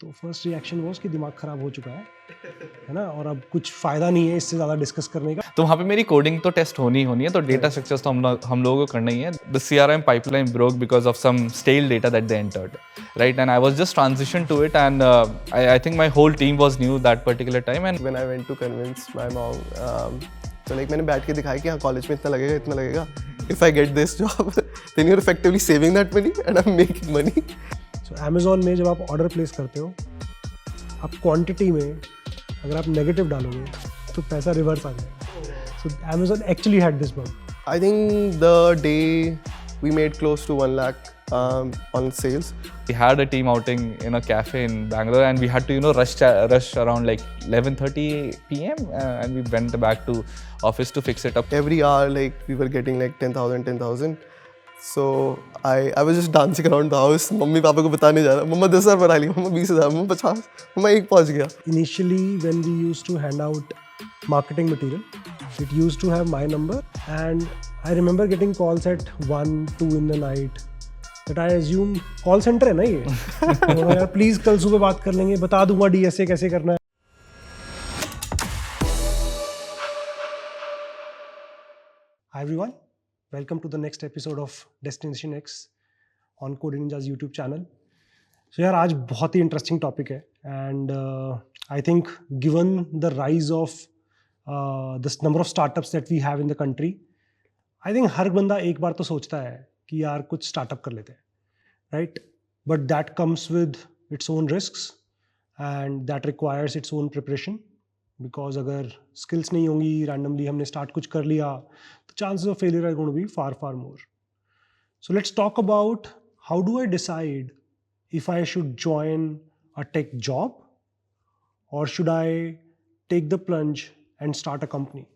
तो first reaction वो कि दिमाग खराब हो चुका है ना, और अब कुछ फायदा नहीं है इससे ज़्यादा डिस्कस करने का। तो वहाँ पे मेरी कोडिंग तो टेस्ट होनी है, तो डेटा स्ट्रक्चर्स तो हम लोगों को करना ही है. The CRM pipeline broke because of some stale data that they entered, right? And I was just transitioned to it, and I think my whole team was new that particular time. And when I went to convince my mom, so like मैंने बैठ के दिखाया कि हाँ college में इतना लगेगा. If I get this job, then you're effectively saving that money and I'm making money. So Amazon में जब आप ऑर्डर प्लेस करते हो, आप क्वांटिटी में अगर आप नेगेटिव डालोगे तो पैसा रिवर्स आ जाएगा. So Amazon actually had this bug. I think the day we made close to 1 lakh on sales. we had a team outing in a cafe in Bangalore, and we had to rush around like 11:30 p.m. And we went back to office to fix it up. Every hour like we were getting like 10,000. So I was just dancing around the house. Mummy papa को बताने जा रहा, मम्मा 10,000 बना ली, मम्मा 20,000, मम्मा 50, मम्मा 1 पहुंच गया. Initially when we used to hand out marketing material, it used to have my number, and I remember getting calls at 1-2 in the night that I assume call center है ना ये. तो यार प्लीज कल सुबह बात कर लेंगे, बता दूंगा DSA कैसे करना है. Hi everyone, welcome to the next episode of Destination X on Coding Ninja's YouTube channel. So यार आज बहुत ही इंटरेस्टिंग टॉपिक है, and I think given the rise of this number of startups that we have in the country, I think हर बंदा एक बार तो सोचता है कि यार कुछ स्टार्टअप कर लेते हैं, right? But that comes with its own risks and that requires its own preparation. Because अगर स्किल्स नहीं होंगी, रैंडमली हमने स्टार्ट कुछ कर लिया, तो chances of failure are going to be far more. So let's talk about how do I decide if I should join a tech job और should I take the plunge and start a company,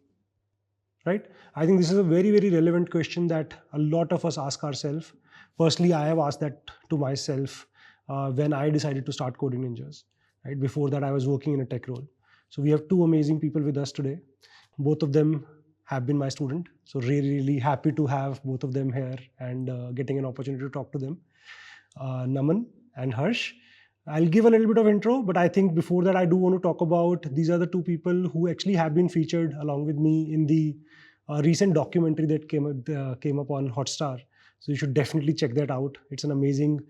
right? I think this is a very, very relevant question that a lot of us ask ourselves. Personally, I have asked that to myself when I decided to start Coding Ninjas, right? Before that, I was working in a tech role. So we have two amazing people with us today. Both of them have been my student. So really, really happy to have both of them here and getting an opportunity to talk to them. Naman and Harsh. I'll give a little bit of intro, but I think before that, I do want to talk about these are the two people who actually have been featured along with me in the recent documentary that came up on Hotstar. So you should definitely check that out. It's an amazing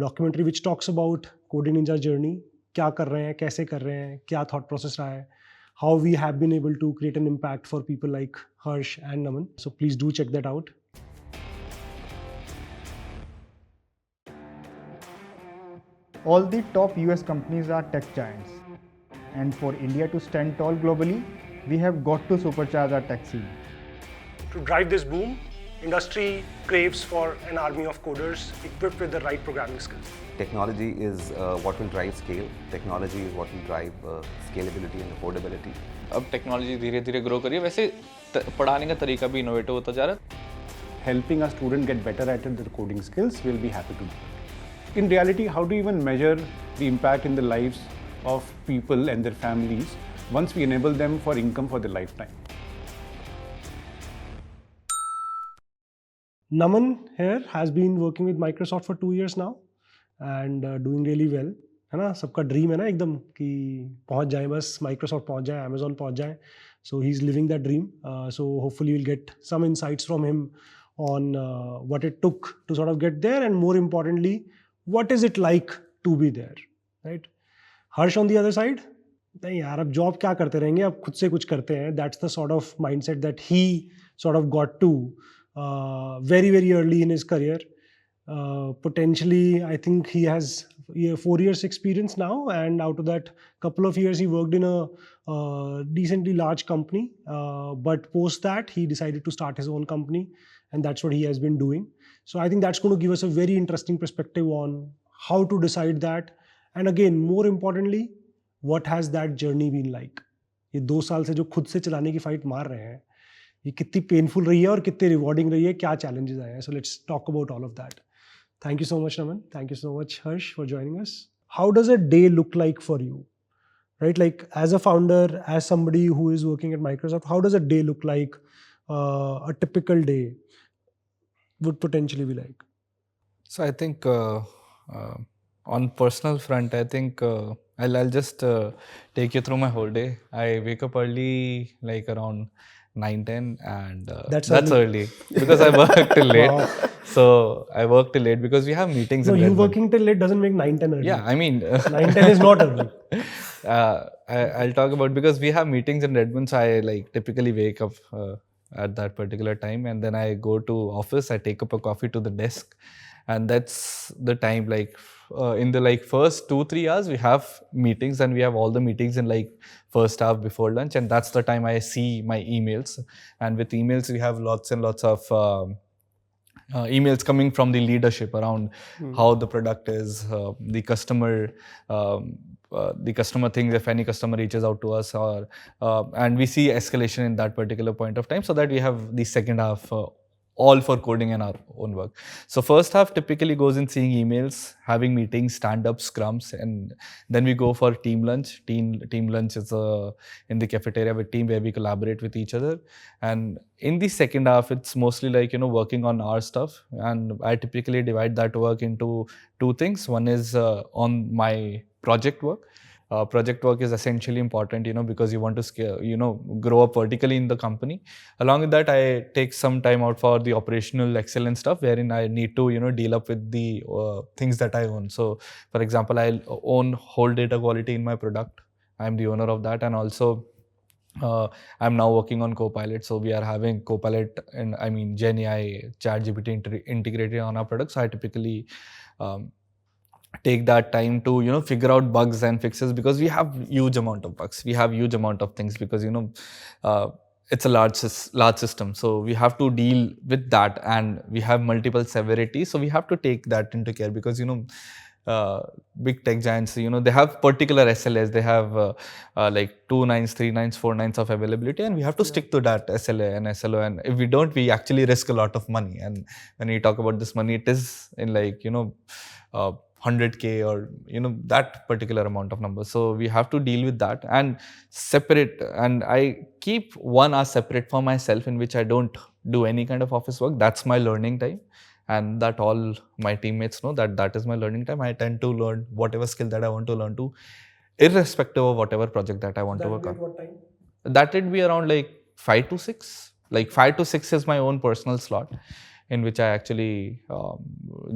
documentary which talks about Coding Ninja's journey. क्या कर रहे हैं, कैसे कर रहे हैं, क्या thought process रहा है, how we have been able to create an impact for people like Harsh and Naman. So please do check that out. All the top US companies are tech giants, and for India to stand tall globally, we have got to supercharge our tech scene. To drive this boom, industry craves for an army of coders equipped with the right programming skills. Technology is what will drive scale. Technology is what will drive scalability and affordability. अब technology धीरे धीरे grow करिए, वैसे पढ़ाने का तरीका भी innovative होता जा रहा है. Helping a student get better at their coding skills, we'll be happy to do it. In reality, how do you even measure the impact in the lives of people and their families once we enable them for income for their lifetime? Naman here has been working with Microsoft for 2 years now and doing really well. है ना, सबका dream है ना एकदम कि पहुंच जाए, बस माइक्रोसॉफ्ट पहुंच जाए, अमेजॉन पहुंच जाए. So he is living that dream. So hopefully will get some insights from him on what it took to sort of get there, and more importantly, what is it like to be there, right? Harsh on the other side, नहीं यार अब job क्या करते रहेंगे, अब खुद से कुछ करते हैं. That's the sort of mindset that he sort of got to very, very early in his career. Potentially, I think he has 4 years experience now, and out of that couple of years he worked in a decently large company, but post that he decided to start his own company, and that's what he has been doing. So I think that's going to give us a very interesting perspective on how to decide that, and again, more importantly, what has that journey been like. ये 2 साल से जो खुद से चलाने की fight मार रहे हैं, ये कितनी पेनफुल रही है और कितनी रिवॉर्डिंग रही है, क्या चैलेंजेस आए हैं. So let's talk about all of that. Thank you so much, Naman. Thank you so much, Harsh, for joining us. How does a day look like for you? Right, like as a founder, as somebody who is working at Microsoft, how does a day look like? A typical day would potentially be like? So I think On personal front, I think I'll just take you through my whole day. I wake up early, like around 9:10, and That's early because I work till late. Wow. So I work till late because we have meetings No, in you Redmond. working till late doesn't make 9:10 early. Yeah, I mean, 9:10 is not early. I'll talk about because we have meetings in Redmond, so I like typically wake up at that particular time, and then I go to office. I take up a coffee to the desk, and that's the time. Like in the like first 2-3 hours, we have meetings, and we have all the meetings in like first half before lunch, and that's the time I see my emails. And with emails, we have lots and lots of emails coming from the leadership around how the product is, the customer thinks if any customer reaches out to us, or and we see escalation in that particular point of time, so that we have the second half all for coding and our own work. So first half typically goes in seeing emails, having meetings, stand-ups, scrums, and then we go for team lunch. Team lunch is in the cafeteria with team where we collaborate with each other. And in the second half, it's mostly like, working on our stuff. And I typically divide that work into two things. One is on my project work. Project work is essentially important, because you want to scale, grow up vertically in the company. Along with that, I take some time out for the operational excellence stuff, wherein I need to, deal up with the things that I own. So, for example, I own whole data quality in my product. I'm the owner of that, and also I'm now working on Copilot. So we are having Copilot and Gen AI, ChatGPT integrated on our product. So I typically take that time to figure out bugs and fixes, because we have huge amount of bugs, we have huge amount of things, because it's a large system, so we have to deal with that, and we have multiple severities, so we have to take that into care, because big tech giants, they have particular SLAs, they have like 2 nines, 3 nines, 4 nines of availability, and we have to stick to that SLA and SLO, and if we don't, we actually risk a lot of money. And when we talk about this money, it is in like 100K or that particular amount of numbers, so we have to deal with that and separate, and I keep 1 hour separate for myself, in which I don't do any kind of office work. That's my learning time, and that all my teammates know that that is my learning time. I tend to learn whatever skill that I want to learn to, irrespective of whatever project that I want to work on. What time? That would be around like 5 to 6. Like 5 to 6 is my own personal slot, in which I actually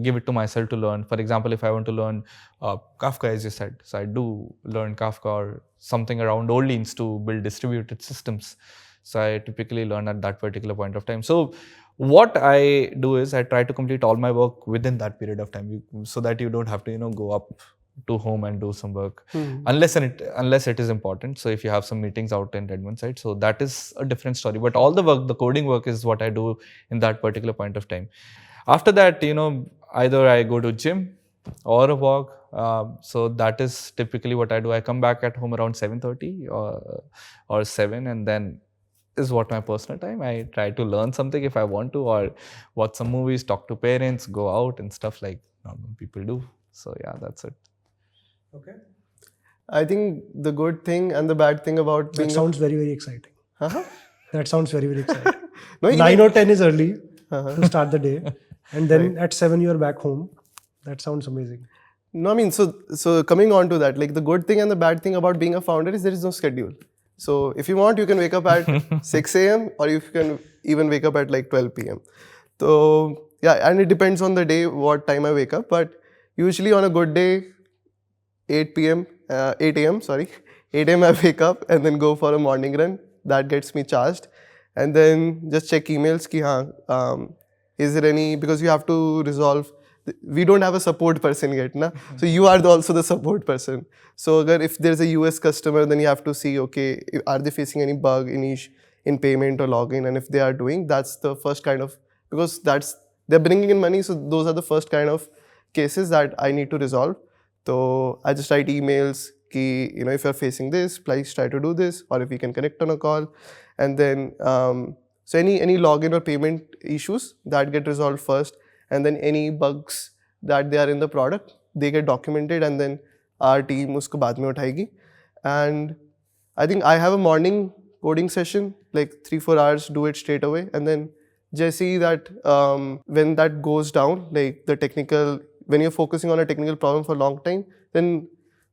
give it to myself to learn. For example, if I want to learn Kafka, as you said, so I do learn Kafka or something around Orleans to build distributed systems. So I typically learn at that particular point of time. So what I do is I try to complete all my work within that period of time, so that you don't have to go up to home and do some work, unless it is important. So if you have some meetings out in Redmond side, so that is a different story. But all the work, the coding work, is what I do in that particular point of time. After that, either I go to gym or a walk. So that is typically what I do. I come back at home around 7:30 or 7, and then is what my personal time. I try to learn something if I want to, or watch some movies, talk to parents, go out and stuff like normal people do. So yeah, that's it. Okay. I think the good thing and the bad thing about being That sounds very, very exciting. That sounds very, very exciting. No, 9 or 10 is early to start the day. And then at 7 you're back home. That sounds amazing. No, so coming on to that, like the good thing and the bad thing about being a founder is there is no schedule. So if you want, you can wake up at 6 a.m. or you can even wake up at like 12 p.m. So yeah, and it depends on the day what time I wake up. But usually on a good day, 8 a.m. I wake up and then go for a morning run. That gets me charged. And then just check emails ki is there any, because you have to resolve, we don't have a support person yet, na? So you are also the support person. So if there's a US customer, then you have to see, okay, are they facing any bug in payment or login? And if they are doing, that's the first kind of, because they're bringing in money. So those are the first kind of cases that I need to resolve. So I just write emails, ki, if you're facing this, please try to do this, or if we can connect on a call. And then, so any login or payment issues that get resolved first, and then any bugs that they are in the product, they get documented, and then our team usko baad mein uthaegi. And I think I have a morning coding session, like 3-4 hours, do it straight away. And then just see that when that goes down, like the technical, when you're focusing on a technical problem for a long time, then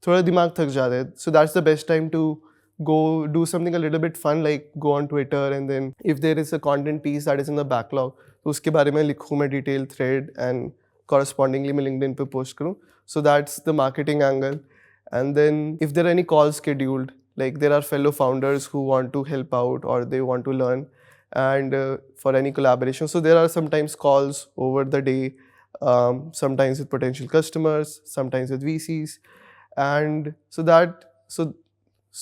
थोड़ा दिमाग थक जाता है. So that's the best time to go do something a little bit fun, like go on Twitter, and then if there is a content piece that is in the backlog, तो उसके बारे में लिखूँ मैं detailed thread and correspondingly मैं LinkedIn पे post करूँ. So that's the marketing angle. And then if there are any calls scheduled, like there are fellow founders who want to help out or they want to learn, and for any collaboration. So there are sometimes calls over the day, sometimes with potential customers, sometimes with VCs. And so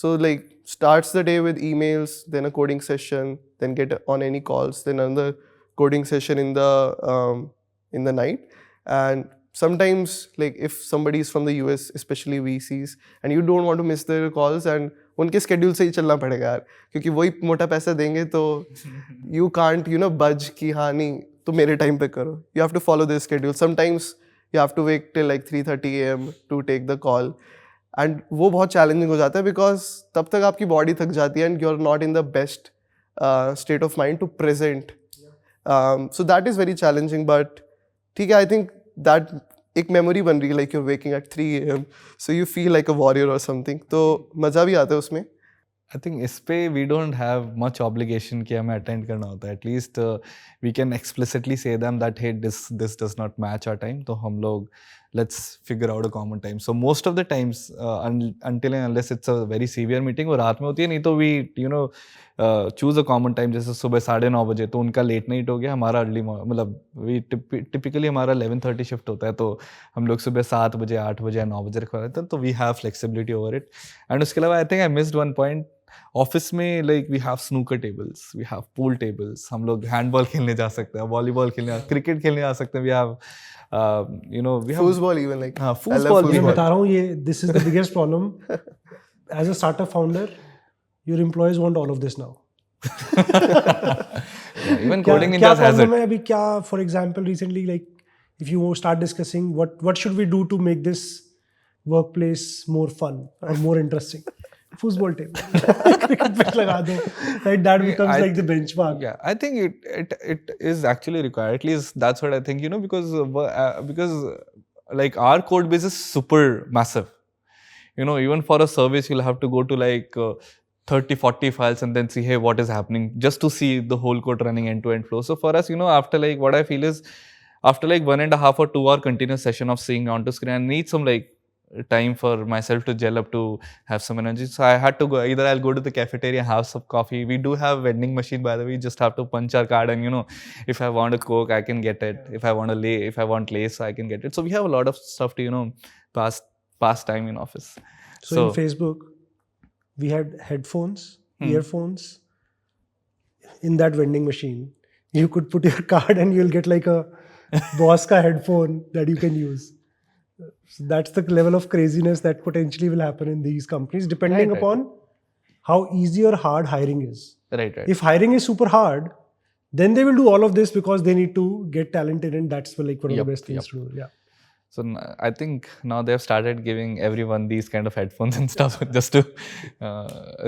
like starts the day with emails, then a coding session, then get on any calls, then another coding session in the night. And sometimes like if somebody is from the US, especially VCs, and you don't want to miss their calls, and उनके schedule से ही चलना पड़ेगा यार, क्योंकि वही मोटा पैसा देंगे तो you can't budge कि हाँ नहीं तो मेरे time पे करो. You have to follow their schedule. Sometimes you have to wait till like 3:30 AM to take the call. And वो बहुत challenging हो जाता है because तब तक आपकी body थक जाती है and you're not in the best state of mind to present. So that is very challenging, but ठीक है, I think that एक memory बन रही है, like you're waking at 3 AM, so you feel like a warrior or something. तो मज़ा भी आता है उसमें. I think इस पे we don't have much obligation कि हमें attend करना होता है. At least we can explicitly say them that hey, this does not match our time. तो हम लोग let's figure out a common time. So most of the times until and unless it's a very severe meeting वो रात में होती है, नहीं तो we choose a common time. जैसे सुबह 9:30 बजे तो उनका late night हो गया, हमारा early मतलब we typically हमारा 11:30 shift होता है, तो हम लोग सुबह 7 बजे 8 बजे 9 बजे रखवा देते हैं, तो we have flexibility over it. And उसके अलावा I think I missed one point. Office में like we have snooker tables, we have pool tables, हम लोग handball खेलने जा सकते हैं, volleyball खेलने, cricket खेलने जा सकते हैं, we have we have Foosball even, like हाँ, I love foosball भी मैं है. बता रहा हूँ ये this is the biggest problem. As a startup founder, your employees want all of this now. Yeah, even क्या coding ninjas has problem it. है अभी क्या, for example, recently like if you start discussing what should we do to make this workplace more fun or more interesting. Foosball table, cricket pitch लगा दो, right? That becomes like the benchmark. Yeah, I think it is actually required. At least that's what I think. Because like our code base is super massive. Even for a service, you'll have to go to like 30-40 files and then see, hey, what is happening, just to see the whole code running end-to-end flow. So for us, after like what I feel is after like 1.5 or 2 hour continuous session of seeing onto screen, I need some like time for myself to gel up, to have some energy. So I had to go, either I'll go to the cafeteria, have some coffee. We do have vending machine, by the way. You just have to punch our card and if I want a Coke, I can get it. If I want Lays, I can get it. So we have a lot of stuff to pass time in office. So in Facebook, we had headphones, earphones. In that vending machine, you could put your card and you'll get like a boss ka headphone that you can use. So that's the level of craziness that potentially will happen in these companies, depending upon how easy or hard hiring is. Right. If hiring is super hard, then they will do all of this because they need to get talented, and that's like one of the best things to do. Yeah. So I think now they have started giving everyone these kind of headphones and stuff just to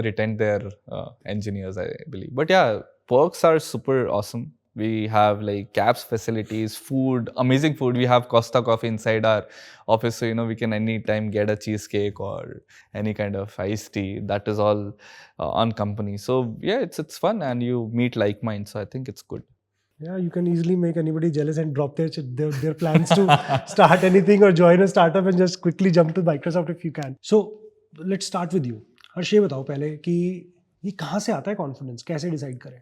retain their engineers, I believe. But yeah, perks are super awesome. We have like cabs facilities, food, amazing food. We have Costa Coffee inside our office, so we can anytime get a cheesecake or any kind of iced tea. That is all on company. So yeah, it's fun and you meet like minds. So I think it's good. Yeah, you can easily make anybody jealous and drop their plans to start anything or join a startup and just quickly jump to Microsoft if you can. So let's start with you. हर्ष, ये बताओ पहले कि ये कहाँ से आता है confidence, कैसे decide करें,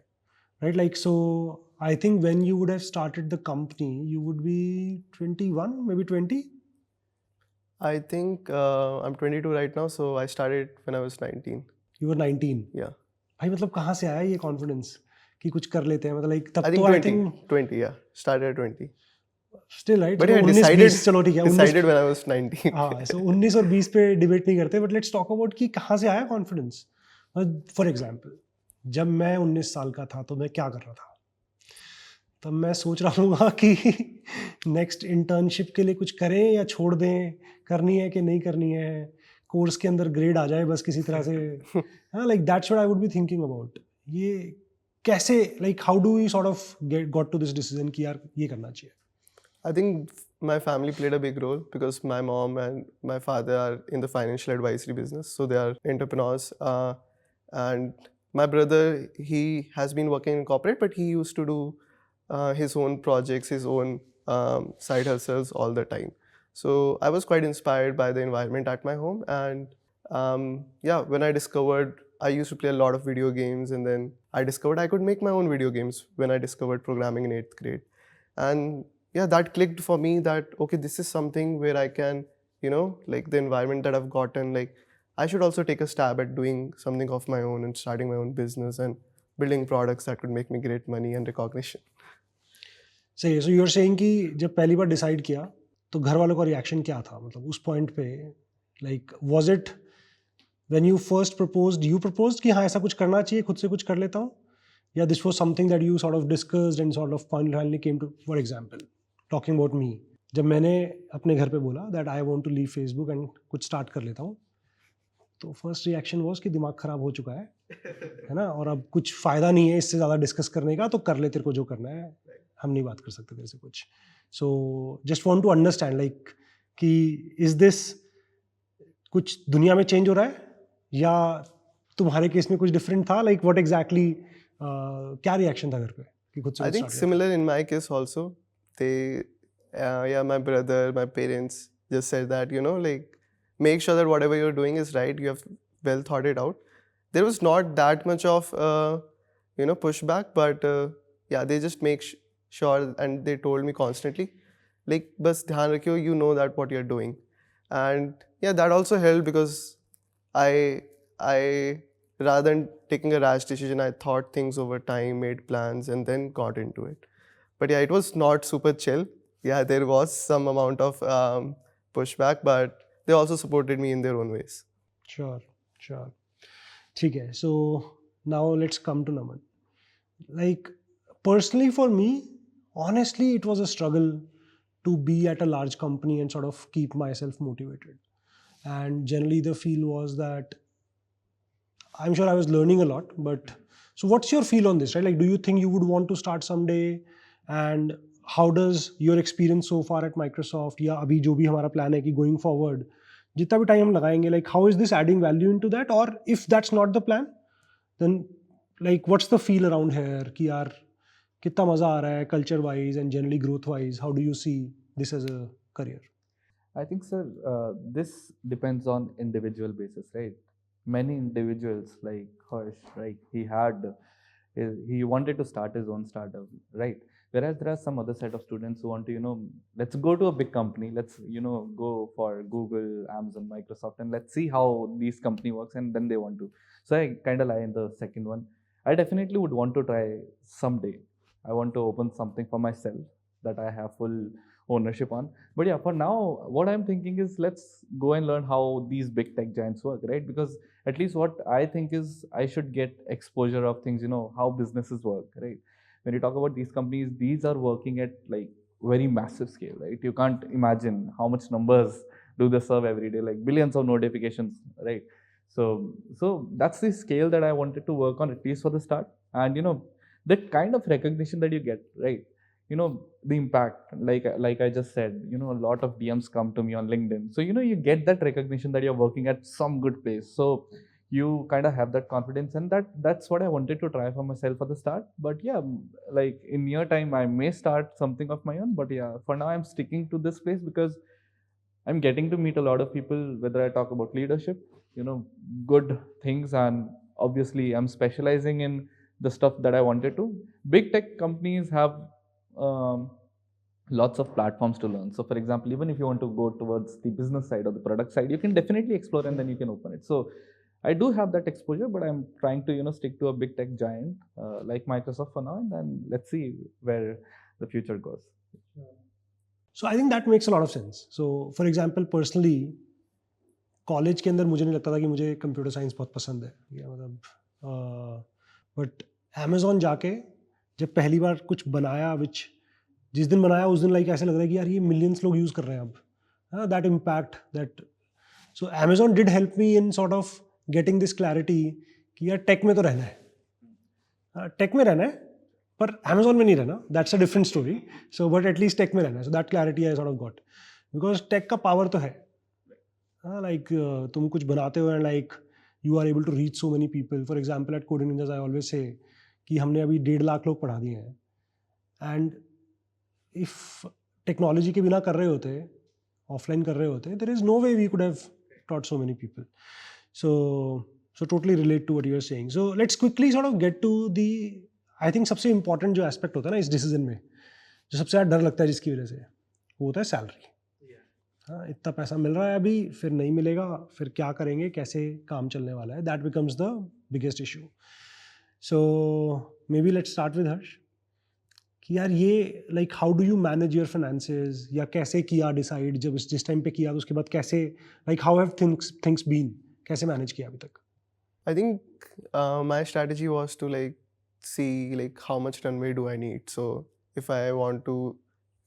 right? Like, so I think when you would have started the company, you would be 21, maybe 20? I think I'm 22 right now, so I started when I was 19. You were 19? Yeah. भाई मतलब कहाँ से आया ये confidence कि कुछ कर लेते हैं, मतलब like तब I तो think 20, yeah. Started at 20. Still, right? But so yeah, 19, decided 20, चलो ठीक है, 19 decided when I was 19. हाँ, so 19 और 20 पे डिबेट नहीं करते, but let's talk about कि कहाँ से आया confidence. For example, जब मैं 19 साल का था तो मैं क्या कर रहा था? तब मैं सोच रहा हूँ कि नेक्स्ट इंटर्नशिप के लिए कुछ करें या छोड़ दें, करनी है कि नहीं करनी है, कोर्स के अंदर ग्रेड आ जाए बस किसी तरह से, हाँ, like that's what I would be thinking about. ये कैसे, like how do you sort of got to this decision कि यार ये करना चाहिए? I think my family played a big role because my mom and my father are in the financial advisory business, so they are entrepreneurs. And my brother, he has been working in corporate, but he used to do his own projects, his own side hustles all the time. So I was quite inspired by the environment at my home, and yeah, when I discovered, I used to play a lot of video games, and then I discovered I could make my own video games when I discovered programming in 8th grade. And yeah, that clicked for me that okay, this is something where I can, like the environment that I've gotten, like I should also take a stab at doing something of my own and starting my own business and building products that could make me great money and recognition. सही है. So you are saying कि जब पहली बार decide किया तो घर वालों का रिएक्शन क्या था, मतलब उस पॉइंट पे, like was it when you first proposed, you proposed कि हाँ ऐसा कुछ करना चाहिए, खुद से कुछ कर लेता हूँ, या this was something that you sort of discussed and sort of finally came to, for example talking about me, जब मैंने अपने घर पे बोला that I want to leave Facebook and कुछ स्टार्ट कर लेता हूँ, तो फर्स्ट रिएक्शन वाज कि दिमाग खराब हो चुका है ना, और अब कुछ फ़ायदा नहीं है इससे ज़्यादा डिस्कस करने का, तो कर ले तेरे को जो करना है, हम नहीं बात कर सकते तेरे से कुछ. So just want to understand like कि इज दिस कुछ दुनिया में चेंज हो रहा है या तुम्हारे केस में कुछ डिफरेंट था, लाइक व्हाट एग्जैक्टली क्या रिएक्शन था घर पे कि खुद से I think similar in my case also. They, yeah, my brother, my parents just said that, like, make sure that whatever you're doing is right. You have well thought it out. There was not that much of, pushback, but yeah, they just make sure, and they told me constantly, like, bas dhyan rakhiyo, you know that what you're doing. And yeah, that also helped because I rather than taking a rash decision, I thought things over time, made plans, and then got into it. But yeah, it was not super chill. Yeah, there was some amount of pushback, but they also supported me in their own ways. Sure. ठीक है. So now let's come to Naman. Like personally for me, honestly, it was a struggle to be at a large company and sort of keep myself motivated. And generally the feel was that I'm sure I was learning a lot, but so what's your feel on this, right? Like, do you think you would want to start someday? And how does your experience so far at Microsoft, या अभी जो भी हमारा plan है कि going forward, जितना भी time हम लगाएंगे, like how is this adding value into that? Or if that's not the plan, then like what's the feel around here कि यार कितना मजा आ रहा है culture wise and generally growth wise? How do you see this as a career? I think, sir, this depends on individual basis, right? Many individuals like Harsh, right? He wanted to start his own startup, right? Whereas there are some other set of students who want to, let's go to a big company, let's, go for Google, Amazon, Microsoft, and let's see how these company works, and then they want to. So I kind of lie in the second one. I definitely would want to try someday. I want to open something for myself that I have full ownership on. But yeah, for now, what I'm thinking is let's go and learn how these big tech giants work, right? Because at least what I think is I should get exposure of things, how businesses work, right? When you talk about these companies, these are working at like very massive scale, right? You can't imagine how much numbers do they serve every day, like billions of notifications, right? So that's the scale that I wanted to work on, at least for the start. And that kind of recognition that you get, right? The impact, like I just said, a lot of DMs come to me on LinkedIn. So, you get that recognition that you're working at some good place. So you kind of have that confidence, and that's what I wanted to try for myself for the start. But yeah, like in near time, I may start something of my own. But yeah, for now, I'm sticking to this place because I'm getting to meet a lot of people, whether I talk about leadership, good things, and obviously I'm specializing in the stuff that I wanted to. Big tech companies have lots of platforms to learn. So for example, even if you want to go towards the business side or the product side, you can definitely explore and then you can open it. So I do have that exposure, but I'm trying to stick to a big tech giant like Microsoft for now, and then let's see where the future goes. So I think that makes a lot of sense. So for example, personally, college के अंदर मुझे नहीं लगता था कि मुझे computer science बहुत पसंद है, या मतलब बट अमेज़ॉन जाके जब पहली बार कुछ बनाया, विच जिस दिन बनाया उस दिन लाइक ऐसे लग रहा है कि यार ये मिलियंस लोग यूज़ कर रहे हैं अब, that impact that. So Amazon did help me in sort of getting this clarity कि यार टेक में तो रहना है, टेक में रहना है, पर Amazon में नहीं रहना, that's a different story. So but at least tech में रहना, so that clarity I sort of got. Because tech का power तो है, like तुम कुछ बनाते हो and like you are able to reach so many people. For example, at Coding Ninjas I always say कि हमने अभी 1.5 लाख लोग पढ़ा दिए हैं, and if टेक्नोलॉजी के बिना कर रहे होते, ऑफलाइन कर रहे होते, there is no way we could have taught so many people. So totally relate to what you are saying. So let's quickly sort of get to the, I think सबसे important जो aspect होता है ना इस decision में, जो सबसे ज़्यादा डर लगता है जिसकी वजह से, वो होता है सैलरी. हाँ, इतना पैसा मिल रहा है अभी, फिर नहीं मिलेगा, फिर क्या करेंगे, कैसे काम चलने वाला है, that becomes the biggest issue. So maybe let's start with Harsh कि यार ये like how do you manage your finances, या कैसे किया डिसाइड, जब जिस टाइम पे किया तो उसके बाद कैसे, like how have things been, कैसे मैनेज किया अभी तक? I think my strategy was to like see like how much runway do I need. So if I want to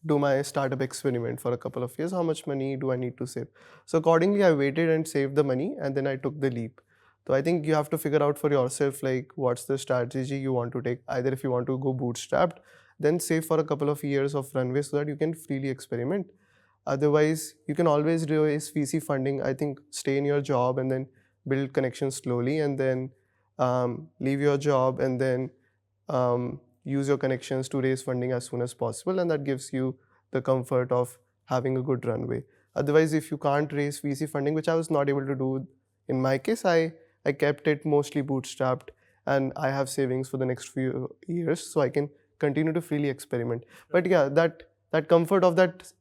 do my startup experiment for a couple of years, how much money do I need to save? So accordingly, I waited and saved the money, and then I took the leap. So I think you have to figure out for yourself like what's the strategy you want to take. Either if you want to go bootstrapped, then save for a couple of years of runway so that you can freely experiment. Otherwise, you can always raise VC funding. I think stay in your job and then build connections slowly, and then leave your job and then use your connections to raise funding as soon as possible, and that gives you the comfort of having a good runway. Otherwise, if you can't raise VC funding, which I was not able to do in my case, I kept it mostly bootstrapped, and I have savings for the next few years, so I can continue to freely experiment. But yeah, that comfort of that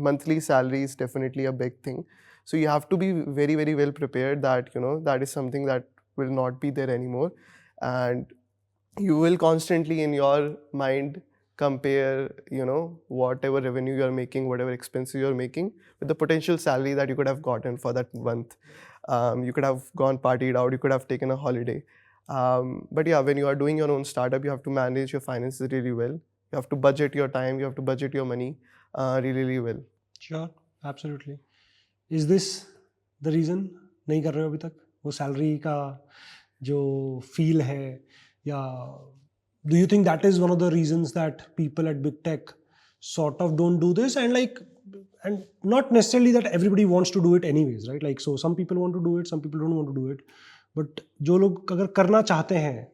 monthly salary is definitely a big thing. So you have to be very, very well prepared that, you know, that is something that will not be there anymore. And you will constantly in your mind compare, you know, whatever revenue you're making, whatever expenses you're making with the potential salary that you could have gotten for that month. You could have gone partied out, you could have taken a holiday. But yeah, when you are doing your own startup, you have to manage your finances really well. You have to budget your time, you have to budget your money really, really well. Sure, absolutely. Is this the reason नहीं कर रहे हो अभी तक वो salary का जो feel है, या do you think that is one of the reasons that people at big tech sort of don't do this, and like, and not necessarily that everybody wants to do it anyways, right? Like, so some people want to do it, some people don't want to do it, but जो लोग अगर करना चाहते हैं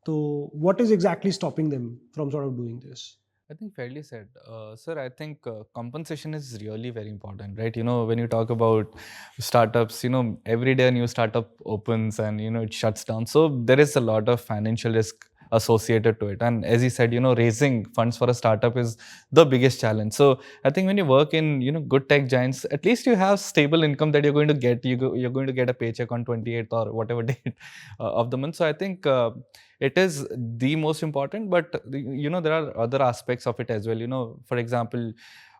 तो what is exactly stopping them from sort of doing this? I think fairly said. Sir, I think compensation is really very important, right? You know, when you talk about startups, you know, every day a new startup opens and, you know, it shuts down. So there is a lot of financial risk associated to it. And as you said, you know, raising funds for a startup is the biggest challenge. So I think when you work in, you know, good tech giants, at least you have stable income that you're going to get. You're going to get a paycheck on 28th or whatever date of the month. So I think it is the most important, but you know, there are other aspects of it as well. You know, for example,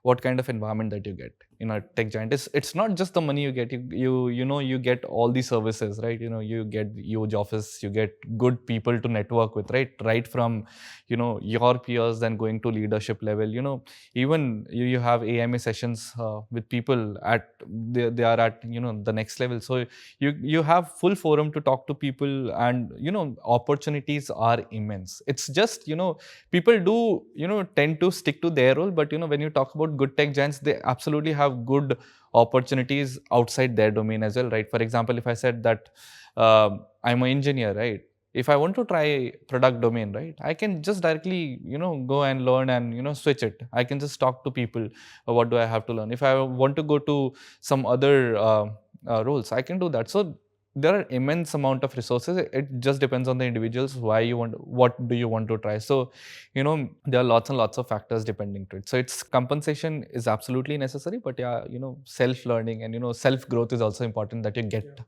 what kind of environment that you get in a tech giant. It's not just the money you get. You know, you get all the services, right? You know, you get huge office, you get good people to network with, right from, you know, your peers, then going to leadership level. You know, even you have AMA sessions with people at they are at, you know, the next level. So you have full forum to talk to people, and, you know, opportunities are immense. It's just, you know, people do, you know, tend to stick to their role, but, you know, when you talk about good tech giants, they absolutely have good opportunities outside their domain as well, right? For example, if I said that I'm an engineer, right? If I want to try product domain, right, I can just directly, you know, go and learn and, you know, switch it. I can just talk to people. What do I have to learn? If I want to go to some other roles, I can do that. So there are immense amount of resources. It just depends on the individuals, what do you want to try. So, you know, there are lots and lots of factors depending to it. So it's compensation is absolutely necessary, but yeah, you know, self-learning and, you know, self-growth is also important that you get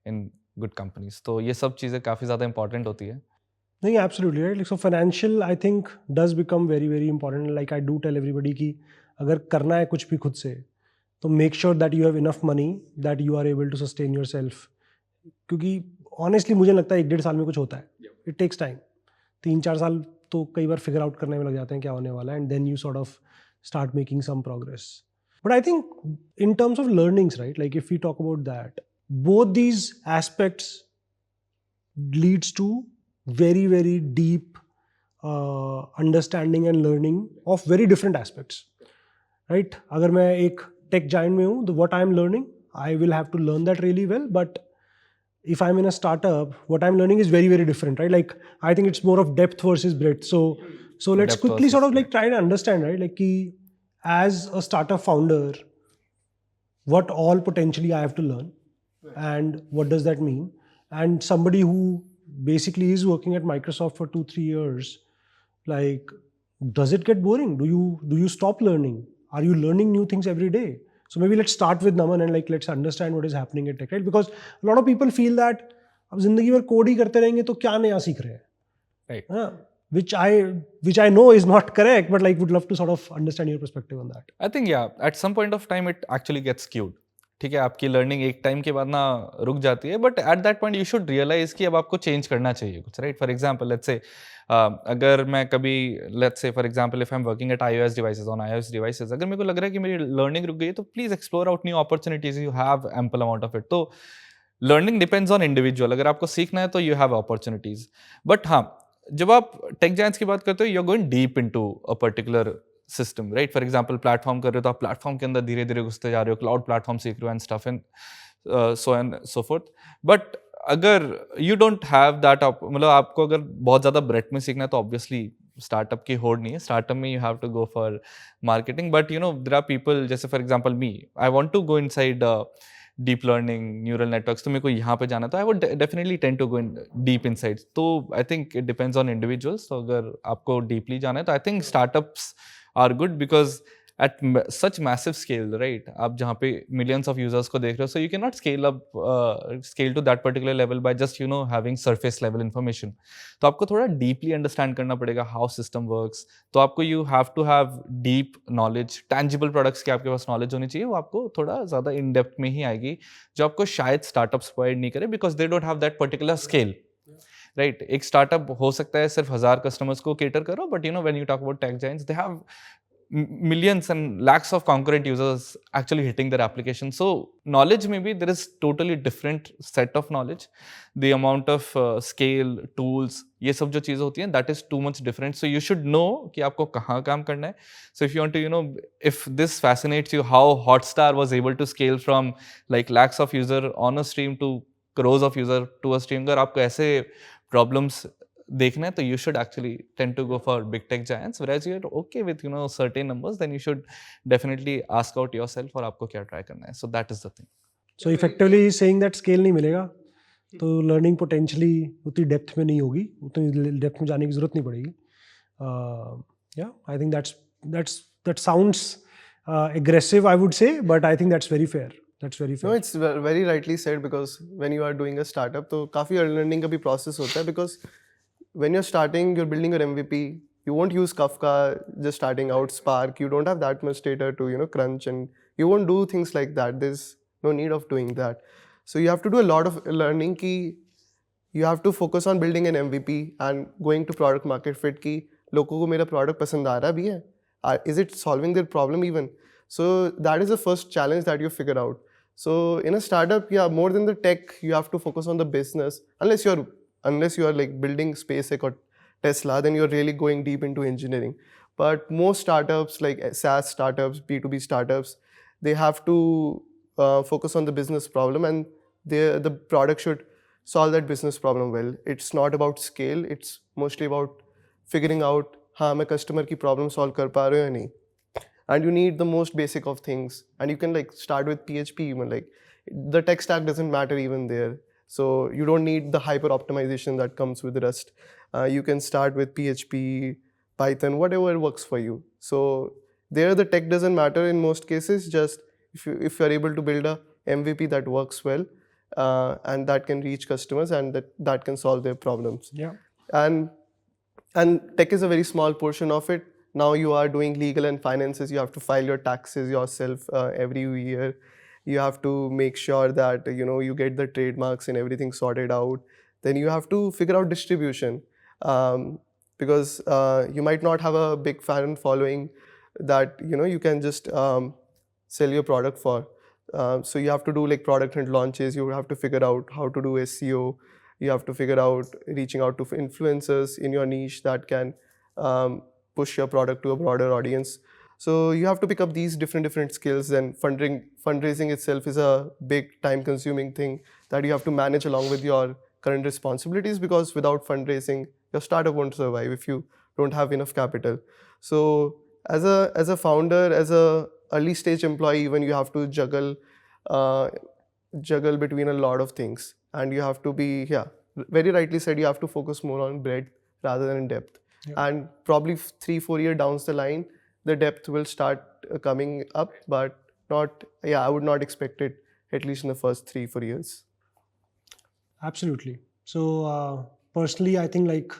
in good companies. तो ये सब चीज़ें काफ़ी ज़्यादा important होती है. नहीं, absolutely right. Like, so financial I think does become very very important. Like I do tell everybody कि अगर करना है कुछ भी खुद से, तो make sure that you have enough money that you are able to sustain yourself. क्योंकि honestly मुझे लगता है 1-1.5 साल में कुछ होता है. It takes time. 3-4 साल तो कई बार figure out करने में लग जाते हैं क्या होने वाला है, and then you sort of start making some progress. But I think in terms of learnings, right? Like if we talk about that, both these aspects leads to very very deep understanding and learning of very different aspects, right? अगर मैं एक tech giant में हूँ, what I'm learning, I will have to learn that really well. But if I'm in a startup, what I'm learning is very, very different, right? Like, I think it's more of depth versus breadth. So let's Depth quickly versus sort of like breadth. try to understand, right? Like, ki, as a startup founder, what all potentially I have to learn, and what does that mean? And somebody who basically is working at Microsoft for 2-3 years, like, does it get boring? Do you stop learning? Are you learning new things every day? So maybe let's start with Naman and like let's understand what is happening at tech, right? Because a lot of people feel that अब जिंदगी भर code ही करते रहेंगे तो क्या नया सीख रहे हैं, Right. हाँ? which I know is not correct, but like would love to sort of understand your perspective on that. I think yeah, at some point of time it actually gets skewed. ठीक है, आपकी learning एक time के बाद ना रुक जाती है, but at that point you should realize कि अब आपको चेंज करना चाहिए कुछ, right? For example let's say अगर मैं कभी let's say for example if I am working at iOS devices on iOS devices, अगर मेरे को लग रहा है कि मेरी लर्निंग रुक गई है तो please explore out new opportunities, you have ample amount of it. तो लर्निंग डिपेंड्स ऑन इंडिविजुअल. अगर आपको सीखना है तो यू हैव अपॉर्चुनिटीज. बट हाँ, जब आप टेक जायंट्स की बात करते हो, you are going deep into a particular system, right? For example platform कर रहे हो तो आप प्लेटफॉर्म के अंदर धीरे धीरे घुसते जा रहे हो, क्लाउड प्लेटफॉर्म सीख रहे हो and stuff and so fourth. But अगर यू डोंट हैव दैट, मतलब आपको अगर बहुत ज़्यादा ब्रेथ में सीखना है तो ऑब्वियसली स्टार्टअप की होड़ नहीं है. स्टार्टअप में you have to go for marketing. But you know there are people, जैसे for example me, I want to go inside deep learning, neural networks, तो मेरे को यहाँ पे जाना, तो I would definitely tend to go in deep inside. तो I think it depends on individuals. तो अगर आपको डीपली जाना है तो I think startups are good because at such massive scale, right? आप जहाँ पे millions of users को देख रहे हो, so you cannot scale to that particular level by just having surface level information. तो आपको थोड़ा deeply understand करना पड़ेगा how system works. तो आपको you have to have deep knowledge, tangible products की आपके पास knowledge होनी चाहिए. वो आपको थोड़ा ज़्यादा in depth में ही आएगी, जो आपको शायद startups provide नहीं करे because they don't have that particular scale. Right? एक स्टार्टअप हो सकता है सिर्फ 1000 कस्टमर्स को केटर करो, but when you talk about tech giants, they have millions and lakhs of concurrent users actually hitting their application. So knowledge, maybe there is totally different set of knowledge. The amount of scale, tools, ये सब जो चीज़ें होती हैं, that is too much different. So you should know कि आपको कहाँ काम करना है. So if you want to, if this fascinates you, how Hotstar was able to scale from like lakhs of user on a stream to crores of user to a stream, अगर आपको ऐसे problems देखना है तो you should actually tend to go for big tech giants. Whereas you're okay with certain numbers, then you should definitely ask out yourself और आपको क्या try करना है. So that is the thing. So effectively saying that scale नहीं मिलेगा तो learning potentially उतनी depth में नहीं होगी, उतनी depth में जाने की जरूरत नहीं पड़ेगी. Yeah, I think that sounds aggressive, I would say, but I think that's very fair. That's very fair. No, it's very rightly said, because when you are doing a startup, तो काफ़ी early learning का भी process होता है, because when you're starting, you're building your MVP. You won't use Kafka just starting out, Spark. You don't have that much data to crunch, and you won't do things like that. There's no need of doing that. So you have to do a lot of learning. Ki you have to focus on building an MVP and going to product market fit. Ki लोगों को मेरा product पसंद आ रहा भी है. Is it solving their problem even? So that is the first challenge that you figure out. So in a startup, yeah, more than the tech, you have to focus on the business. Unless you are like building SpaceX or Tesla, then you're really going deep into engineering. But most startups, like SaaS startups, B2B startups, they have to focus on the business problem, and the product should solve that business problem well. It's not about scale. It's mostly about figuring out, हाँ मैं customer की problem solve कर पा रहा हूँ या नहीं. And you need the most basic of things. And you can like start with PHP even, like the tech stack doesn't matter even there. So you don't need the hyper optimization that comes with Rust. You can start with PHP, Python, whatever works for you. So there the tech doesn't matter in most cases. Just if you're able to build a MVP that works well, and that can reach customers, and that can solve their problems. Yeah. And tech is a very small portion of it. Now you are doing legal and finances. You have to file your taxes yourself every year. You have to make sure that you get the trademarks and everything sorted out. Then you have to figure out distribution, because you might not have a big fan following that you can just sell your product for. So you have to do like product and launches. You have to figure out how to do SEO. You have to figure out reaching out to influencers in your niche that can push your product to a broader audience. So you have to pick up these different skills, and fundraising itself is a big time-consuming thing that you have to manage along with your current responsibilities, because without fundraising, your startup won't survive if you don't have enough capital. So as a founder, as a early stage employee, even you have to juggle between a lot of things, and you have to be, very rightly said, you have to focus more on breadth rather than depth. And probably 3-4 years down the line, the depth will start coming up, but not, I would not expect it at least in the first 3-4 years. Absolutely. So personally, I think like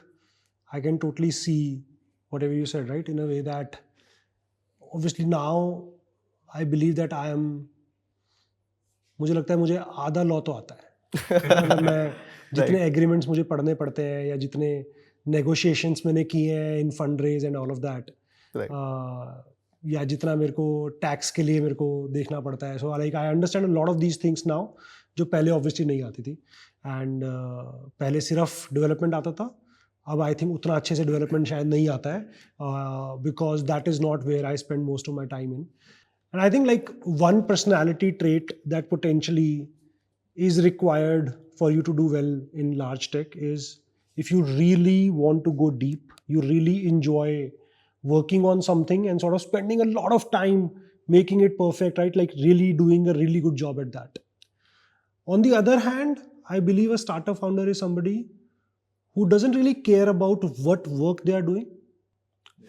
I can totally see whatever you said, right? In a way that obviously now I believe that I am, मुझे लगता है मुझे आधा law तो आता है मतलब मैं जितने एग्रीमेंट्स मुझे पढ़ने पड़ते हैं या जितने नेगोशिएशंस मैंने किए हैं in fund raise and all of that, या जितना मेरे को टैक्स के लिए मेरे को देखना पड़ता है, so like I understand a lot of these things now जो पहले ऑब्वियसली नहीं आती थी. एंड पहले सिर्फ डेवलपमेंट आता था, अब आई थिंक उतना अच्छे से डेवलपमेंट शायद नहीं आता है, because that is not where I spend most of my time in. And I think like one personality trait that potentially is required for you to do well in large tech is if you really want to go deep, you really enjoy working on something and sort of spending a lot of time making it perfect, right? Like really doing a really good job at that. On the other hand, I believe a startup founder is somebody who doesn't really care about what work they are doing.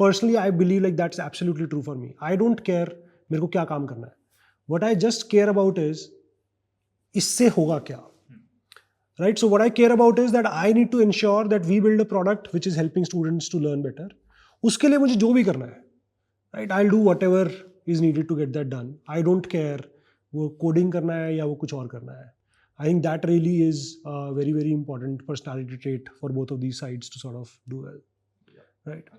Personally, I believe like that's absolutely true for me. I don't care मेरे को क्या काम करना है. What I just care about is इससे होगा क्या, right? So what I care about is that I need to ensure that we build a product which is helping students to learn better. उसके लिए मुझे जो भी करना है, right? I'll do whatever is needed to get that done. I don't care वो coding करना है या वो कुछ और करना है. I think that really is a very very important personality trait for both of these sides to sort of do well, right?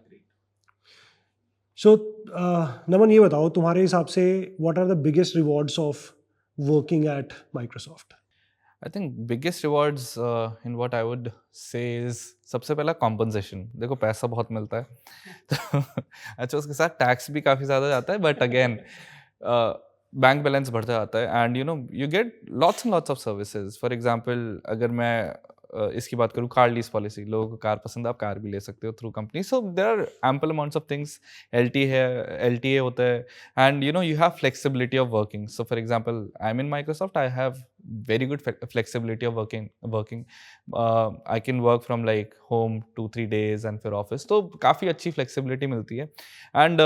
So, नमन ये बताओ तुम्हारे हिसाब से what are the biggest rewards of working at Microsoft? I think biggest rewards in what I would say is सबसे पहला compensation. देखो पैसा बहुत मिलता है तो अच्छा उसके साथ टैक्स भी काफ़ी ज़्यादा जाता है, बट अगेन बैंक बैलेंस बढ़ता जाता है and you get lots and lots of services. For example, अगर मैं इसकी बात करूँ, कार लीज पॉलिसी, लोगों को कार पसंद है, आप कार भी ले सकते हो through company. So there are ample amounts of things. LTA होता है and you have flexibility of working. So for example I am in Microsoft, I have very good flexibility of working. I can work from like home 2-3 days and फिर office, तो काफ़ी अच्छी flexibility मिलती है. And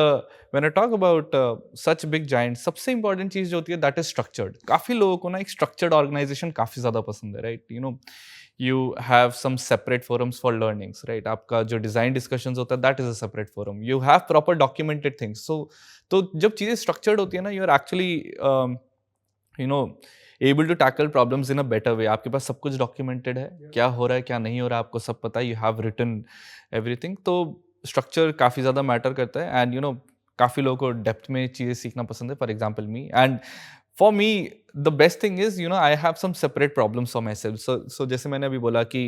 when I talk about such big giants, सबसे important चीज़ जो होती है that is structured. काफ़ी लोगों को ना एक structured organization काफ़ी ज़्यादा पसंद है, right? You have some separate forums for learnings, right? आपका जो design discussions होता है that is a separate forum. You have proper documented things. तो जब चीज़ें structured होती है ना, you are actually able to tackle problems in a better way. आपके पास सब कुछ documented है, क्या हो रहा है क्या नहीं हो रहा है आपको सब पता है, you have written everything. तो structure काफ़ी ज़्यादा matter करता है and काफ़ी लोगों को depth में चीज़ें सीखना पसंद है. For example me, and for me the best thing is I have some separate problems for myself. So जैसे मैंने अभी बोला कि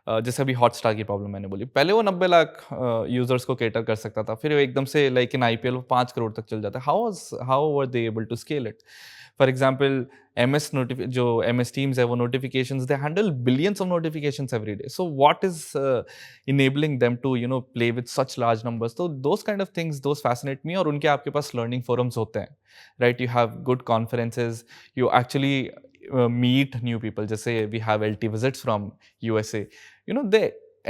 जैसे अभी हॉटस्टार की प्रॉब्लम मैंने बोली, पहले वो 90 लाख यूजर्स को केटर कर सकता था, फिर एकदम से लाइक इन IPL वो 5 करोड़ तक चल जाता है. How were they able to scale it? For example जो MS टीम्स है वो notifications, they handle billions of notifications every day. So what is enabling them to play with such large numbers? तो those kind of things those fascinate me. और उनके आपके पास learning forums होते हैं, right? You have good conferences, you actually meet new people. जैसे we have LT visits from USA, they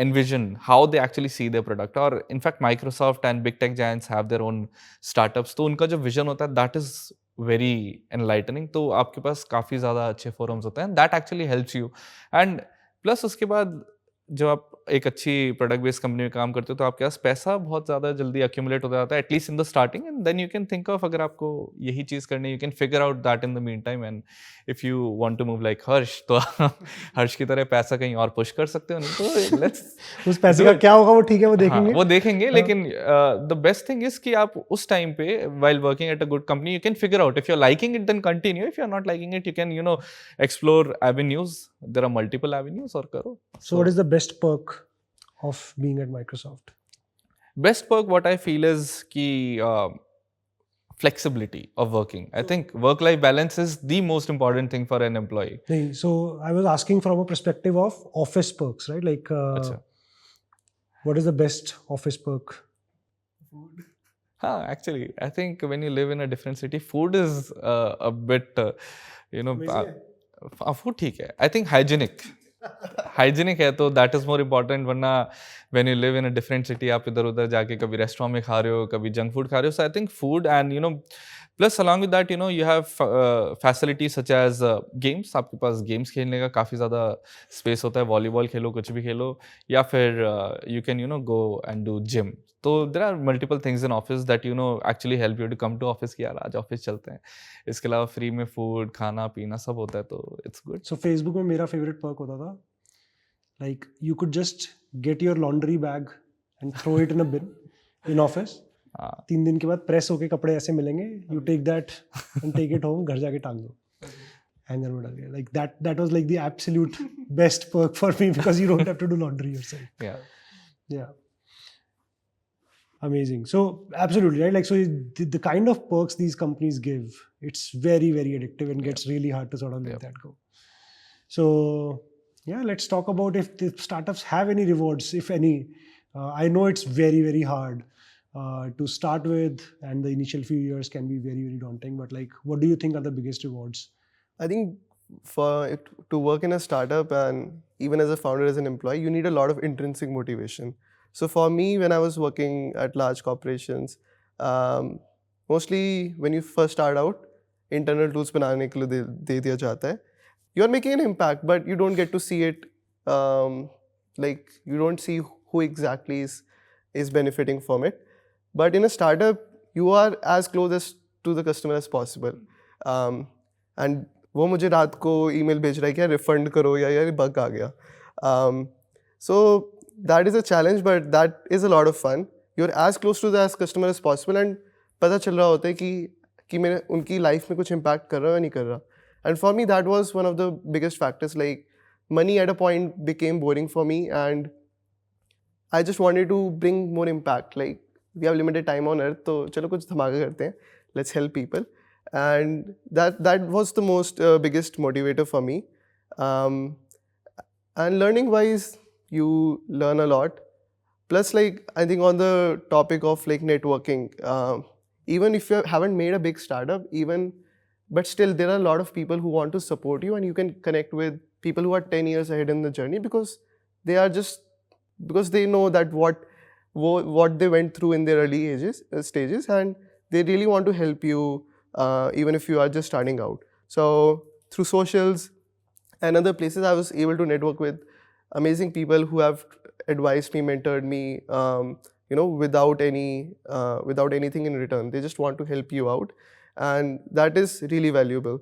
envision how they actually see their product. Or in fact Microsoft and big tech giants have their own startups, तो उनका जो vision होता है that is very enlightening. तो आपके पास काफ़ी ज़्यादा अच्छे forums होते हैं, that actually helps you. And plus उसके बाद जब आप एक अच्छी प्रोडक्ट बेस्ड कंपनी में काम करते हो तो आपके पास पैसा बहुत ज़्यादा जल्दी एक्यूमुलेट हो जाता है, at least in the starting. And then you can think of, अगर आपको यही चीज़ करनी है, you can figure out that in the meantime. And if you want to move like Harsh, तो हर्ष की तरह पैसा कहीं और पुश कर सकते हो. नहीं तो लेट्स उस पैसे का क्या होगा वो ठीक है, वो देखेंगे. लेकिन द बेस्ट थिंग इज कि आप उस टाइम पे while working at a good company you can figure out. If you are liking it then continue, if you are not liking it you can explore avenues. There are multiple avenues और करो. So what is the best perk of being at Microsoft? Best perk what I feel is ki flexibility of working. I think work-life balance is the most important thing for an employee. nahin, so I was asking from a perspective of office perks, right? Like, Acha. what is the best office perk? Actually, I think when you live in a different city, food is a bit, food ठीक है. I think hygienic. Hygienic है तो that is more important. वरना when you live in a different city, आप इधर उधर जाके कभी restaurant में खा रहे हो, कभी junk food खा रहे हो. So I think food and plus along with that, you have facilities such as games. आपके पास games खेलने का काफ़ी ज़्यादा space होता है. Volleyball खेलो, कुछ भी खेलो, या फिर you can go and do gym. तो there are multiple things in office that actually help you to come to office कि यार आज office चलते हैं. इसके अलावा free में food, खाना पीना सब होता है तो it's good. So Facebook में मेरा favorite perk होता था, like you could just get your laundry bag and throw it in a bin in office. 3 दिन के बाद प्रेस होके कपड़े ऐसे मिलेंगे, you take that and take it home, घर जाके टांग दो, हैंगर में डाल के. Like that was like the absolute best perk for me because you don't have to do laundry yourself. Yeah. Amazing. So absolutely right. Like, so the kind of perks these companies give, it's very, very addictive and gets really hard to sort of let that go. So yeah, let's talk about if the startups have any rewards, if any. I know it's very, very hard to start with, and the initial few years can be very, very daunting. But like, what do you think are the biggest rewards? I think to work in a startup and even as a founder, as an employee, you need a lot of intrinsic motivation. So for me, when I was working at large corporations, mostly when you first start out, internal tools बनाने के लिए दे दिया जाता है. You are making an impact, but you don't get to see it. Like you don't see who exactly is benefiting from it. But in a startup, you are as close to the customer as possible. And वो मुझे रात को email भेज रहा है कि यार refund करो या यार bug आ गया. So that is a challenge, but that is a lot of fun. You're as close to the customer as possible, and पता चल रहा होता है कि मैं उनकी life में कुछ impact कर रहा हूँ या नहीं कर रहा. And for me, that was one of the biggest factors. Like money at a point became boring for me, and I just wanted to bring more impact. Like we have limited time on earth, तो चलो कुछ धमाका करते हैं. Let's help people, and that was the most biggest motivator for me. And learning wise, you learn a lot. Plus, like I think on the topic of like networking, even if you haven't made a big startup, but still there are a lot of people who want to support you, and you can connect with people who are 10 years ahead in the journey because they know that what they went through in their early stages, and they really want to help you even if you are just starting out. So through socials and other places, I was able to network with amazing people who have advised me, mentored me, without anything in return. They just want to help you out, and that is really valuable.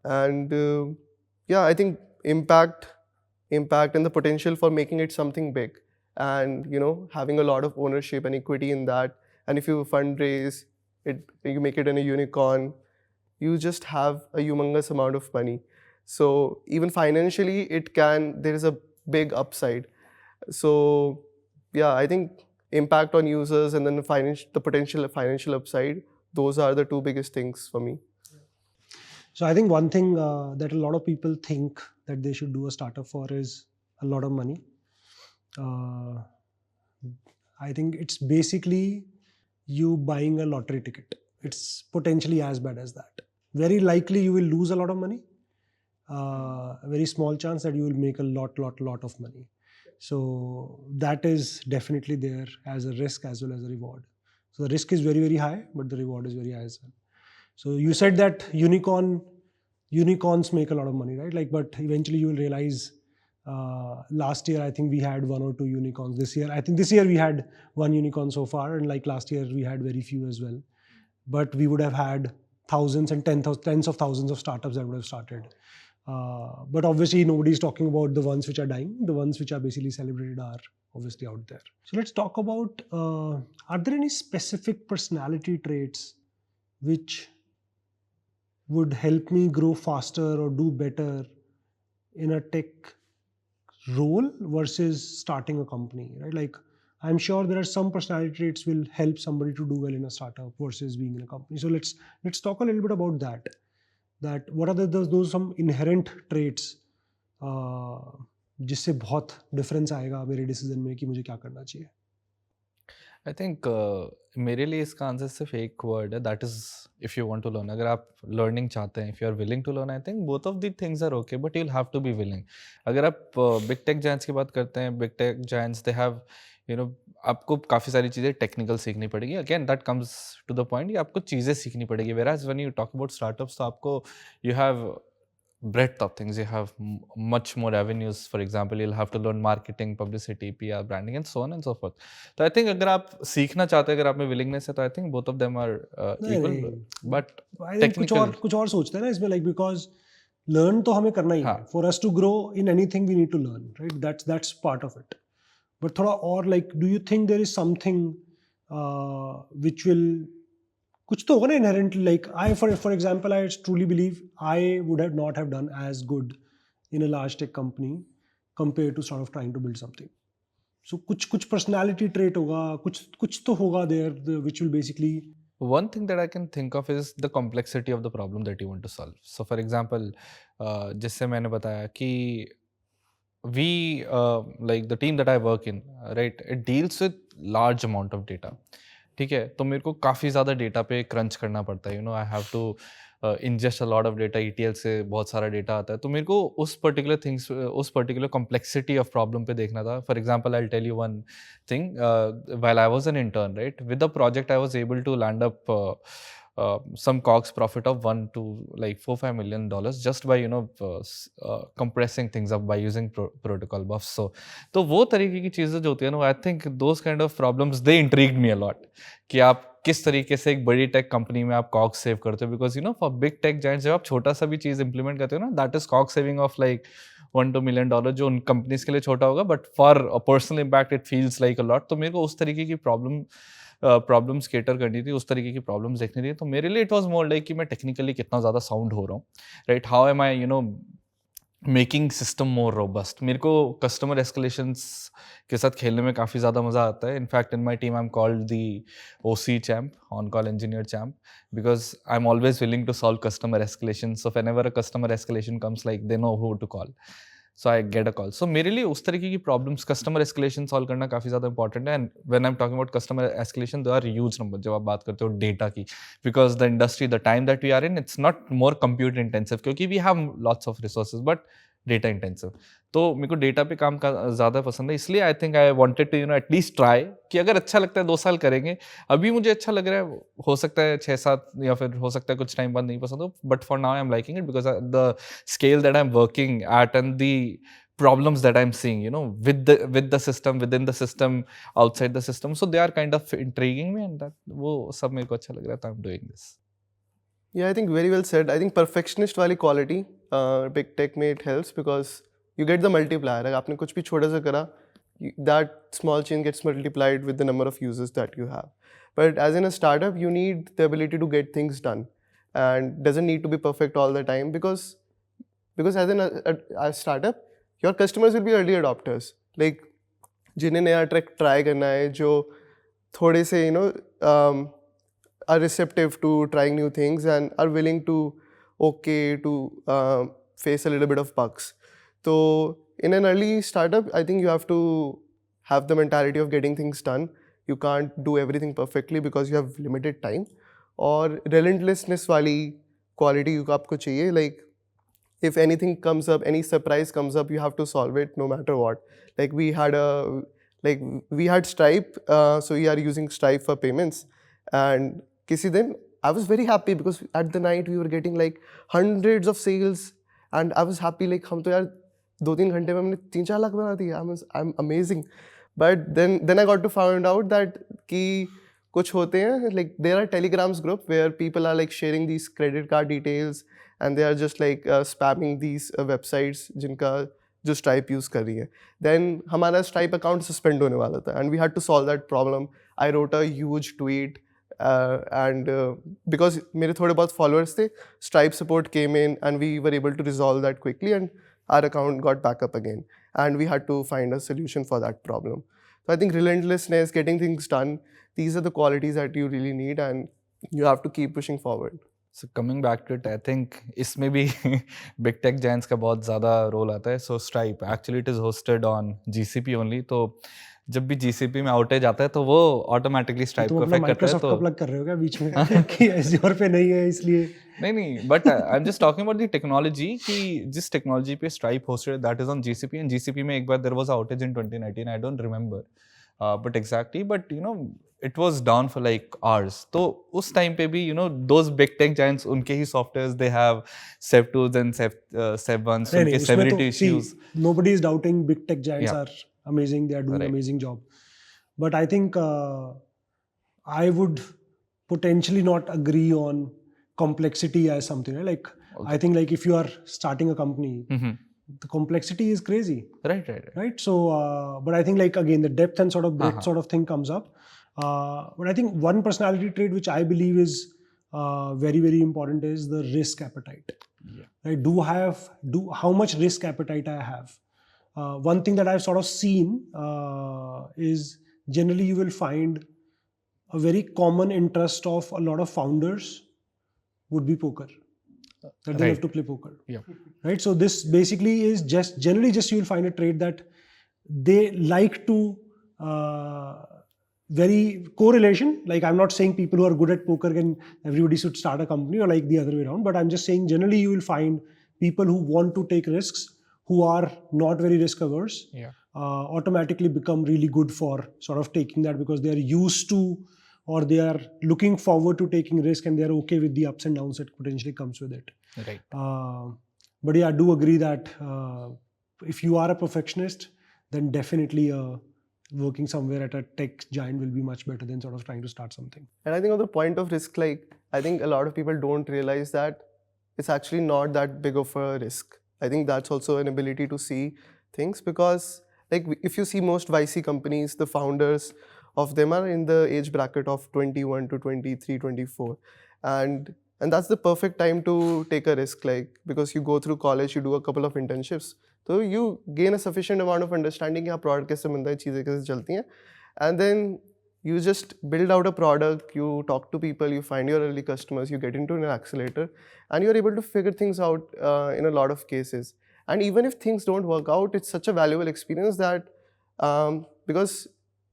And I think impact and the potential for making it something big, and having a lot of ownership and equity in that. And if you fundraise it, you make it in a unicorn, you just have a humongous amount of money. So even financially, there is a big upside. So I think impact on users and then the potential financial upside, those are the two biggest things for me. So I think one thing that a lot of people think that they should do a startup for is a lot of money. I think it's basically you buying a lottery ticket. It's potentially as bad as that. Very likely you will lose a lot of money. A very small chance that you will make a lot of money. So that is definitely there as a risk as well as a reward. So the risk is very, very high, but the reward is very high as well. So you said that unicorns make a lot of money, right? Like, but eventually you will realize last year I think we had 1 or 2 unicorns. This year we had 1 unicorn so far, and like last year we had very few as well. But we would have had thousands and tens of thousands of startups that would have started. But obviously nobody's talking about the ones which are dying. The ones which are basically celebrated are obviously out there. So let's talk about, are there any specific personality traits which would help me grow faster or do better in a tech role versus starting a company, right? Like, I'm sure there are some personality traits will help somebody to do well in a startup versus being in a company. So let's talk a little bit about that. That what are those some inherent traits जिससे बहुत difference आएगा मेरे decision में कि मुझे क्या करना चाहिए. आई थिंक मेरे लिए इसका आंसर सिर्फ एक वर्ड है, that is if you want to learn. अगर आप लर्निंग चाहते हैं, if you are willing to learn, I think both of the things are okay, but you will have to be willing. अगर आप big tech giants की बात करते हैं, big tech giants they have आपको काफ़ी सारी चीज़ें टेक्निकल सीखनी पड़ेगी. Again that comes to the point कि आपको चीज़ें सीखनी पड़ेगी. वेराज when you talk about startups, तो आपको you have breadth of things. You have much more avenues. For example, you'll have to learn marketing, publicity, PR, branding, and so on and so forth. So I think अगर आप सीखना चाहते हैं, अगर आप में willingness है, तो I think both of them are equal. But I think कुछ और सोचते हैं ना इसमें, like because learn तो हमें करना ही है. For us to grow in anything, we need to learn, right? That's part of it. But थोड़ा और like, do you think there is something which will कुछ तो होगा ना inherently, like for example, I truly believe I would have not have done as good in a large tech company compared to sort of trying to build something. So कुछ personality trait होगा, कुछ तो होगा there which will basically. One thing that I can think of is the complexity of the problem that you want to solve. So for example, जिससे मैंने बताया कि we like the team that I work in, right, it deals with large amount of data. ठीक है, तो मेरे को काफ़ी ज़्यादा डेटा पे क्रंच करना पड़ता है. I have to ingest a lot of data. ETL से बहुत सारा डेटा आता है, तो मेरे को उस पर्टिकुलर कॉम्प्लेक्सिटी ऑफ प्रॉब्लम पे देखना था. For example, I will tell you one thing. While I was an intern, right, with the project I was able to land up some COGS profit of $1 to like $4-5 million just by compressing things up by using protocol buffs. So वो तरीके की चीज़ें जो होती है ना, I think those kind of problems they intrigued me a lot. कि आप किस तरीके से एक बड़ी टेक कंपनी में आप COGS सेव करते हो, because for big tech giants जब आप छोटा सा भी चीज़ इंप्लीमेंट करते हो ना, that is COGS saving of like $1-2 million, जो उन कंपनीज के लिए छोटा होगा, but for personal impact it feels like a lot. तो मेरे को उस तरीके की प्रॉब्लम्स केटर करनी थी, उस तरीके की प्रॉब्लम्स देखनी थी. तो मेरे लिए इट वाज मोर लाइक कि मैं टेक्निकली कितना ज़्यादा साउंड हो रहा हूँ, right, how am I making system more robust. मेरे को कस्टमर एस्केलेशंस के साथ खेलने में काफ़ी ज़्यादा मज़ा आता है. In fact in my team I am called the OC champ, on call engineer champ, because I am always willing to solve customer escalation. So whenever a customer escalation comes, like they know who to call, so I get a call. सो मेरे लिए उस तरीके की problems, customer escalation solve करना काफ़ी ज़्यादा important है. And when I am talking about customer escalation, they are huge number जब आप बात करते हो डेटा की, because the industry, the time that we are in, it's not more computer intensive, क्योंकि we have lots of resources, but data intensive. तो मेरे को डेटा पे काम का ज़्यादा पसंद है. इसलिए I think I wanted to at least try कि अगर अच्छा लगता है 2 साल करेंगे. अभी मुझे अच्छा लग रहा है, हो सकता है 6-7, या फिर हो सकता है कुछ टाइम बाद नहीं पसंद हो, but for now I am liking it because the scale that I am working at and the problems that I'm seeing, with the system, within the system, outside the system, so they are kind of intriguing me, and that वो सब मेरे को अच्छा लग रहा था. I'm doing this. Yeah, I think very well said. I think perfectionist वाली quality big tech में it helps because you get the multiplier. अगर आपने कुछ भी छोटा सा करा, that small change gets multiplied with the number of users that you have. But as in a startup, you need the ability to get things done, and doesn't need to be perfect all the time because as in a startup, your customers will be early adopters. Like जिन्हें नया try करना है, जो थोड़े से are receptive to trying new things and are willing to face a little bit of bugs. So in an early startup, I think you have to have the mentality of getting things done. You can't do everything perfectly because you have limited time. और relentlessness वाली quality आपको चाहिए. Like if anything comes up, any surprise comes up, you have to solve it no matter what. Like we had Stripe, so we are using Stripe for payments. And किसी दिन I was very happy because at the night we were getting like hundreds of sales, and I was happy like हम तो यार 2-3 घंटे में हमने 3-4 लाख बना दिया. I'm amazing. But then I got to find out that कि कुछ होते हैं, like there are telegrams group where people are like sharing these credit card details, and they are just like spamming these websites जिनका जो Stripe use कर रही है. Then हमारा Stripe account suspend होने वाला था, and we had to solve that problem. I wrote a huge tweet, and because मेरे थोड़े बहुत followers थे, Stripe support came in, and we were able to resolve that quickly, and our account got back up again, and we had to find a solution for that problem. So I think relentlessness, getting things done, these are the qualities that you really need, and you have to keep pushing forward. So coming back to it, I think इसमें भी big tech giants का बहुत ज़्यादा role आता है. So Stripe, actually it is hosted on GCP only. तो जब भी GCP में outage आता है तो वो automatically Stripe तुम को अपना affect करता है. माइक्रोसॉफ्ट का तो प्लग कर रहे हो क्या बीच में कि एज़्योर पे नहीं है इसलिए? नहीं, but I'm just talking about the technology कि जिस technology पे Stripe hosted, that is on GCP, and GCP में एक बार there was an outage in 2019, I don't remember but exactly, but you know it was down for like hours. तो उस time पे भी those big tech giants, उनके ही softwares, they have Sev tools and Sev ones, नहीं, उनके उसमें तो severity see, issues. nobody is doubting big tech giants Yeah. are amazing, they are doing Right. amazing job, but I think I would potentially not agree on complexity as something, right? Like I think like if you are starting a company, the complexity is crazy, Right. So but I think like again the depth and sort of breadth sort of thing comes up, but I think one personality trait which I believe is very very important is the risk appetite. Right? How much risk appetite I have. One thing that I've sort of seen is generally you will find a very common interest of a lot of founders would be poker. That they love Right. to play poker. Yeah. Right. So this basically is just generally just you will find a trait that they like to very correlation. Like I'm not saying people who are good at poker can everybody should start a company or like the other way around, but I'm just saying generally you will find people who want to take risks, who are not very risk averse, automatically become really good for sort of taking that because they are used to or they are looking forward to taking risk and they are okay with the ups and downs that potentially comes with it. Right. But yeah, I do agree that if you are a perfectionist, then definitely working somewhere at a tech giant will be much better than sort of trying to start something. And I think on the point of risk, like I think a lot of people don't realize that it's actually not that big of a risk. I think that's also an ability to see things because like if you see most YC companies, the founders of them are in the age bracket of 21 to 23, 24. And that's the perfect time to take a risk, like because you go through college, you do a couple of internships. So you gain a sufficient amount of understanding कि हाँ product कैसे बनता है, चीज़ें कैसे चलती हैं, and then you just build out a product, you talk to people, you find your early customers, you get into an accelerator, and you're able to figure things out in a lot of cases. And even if things don't work out, it's such a valuable experience that because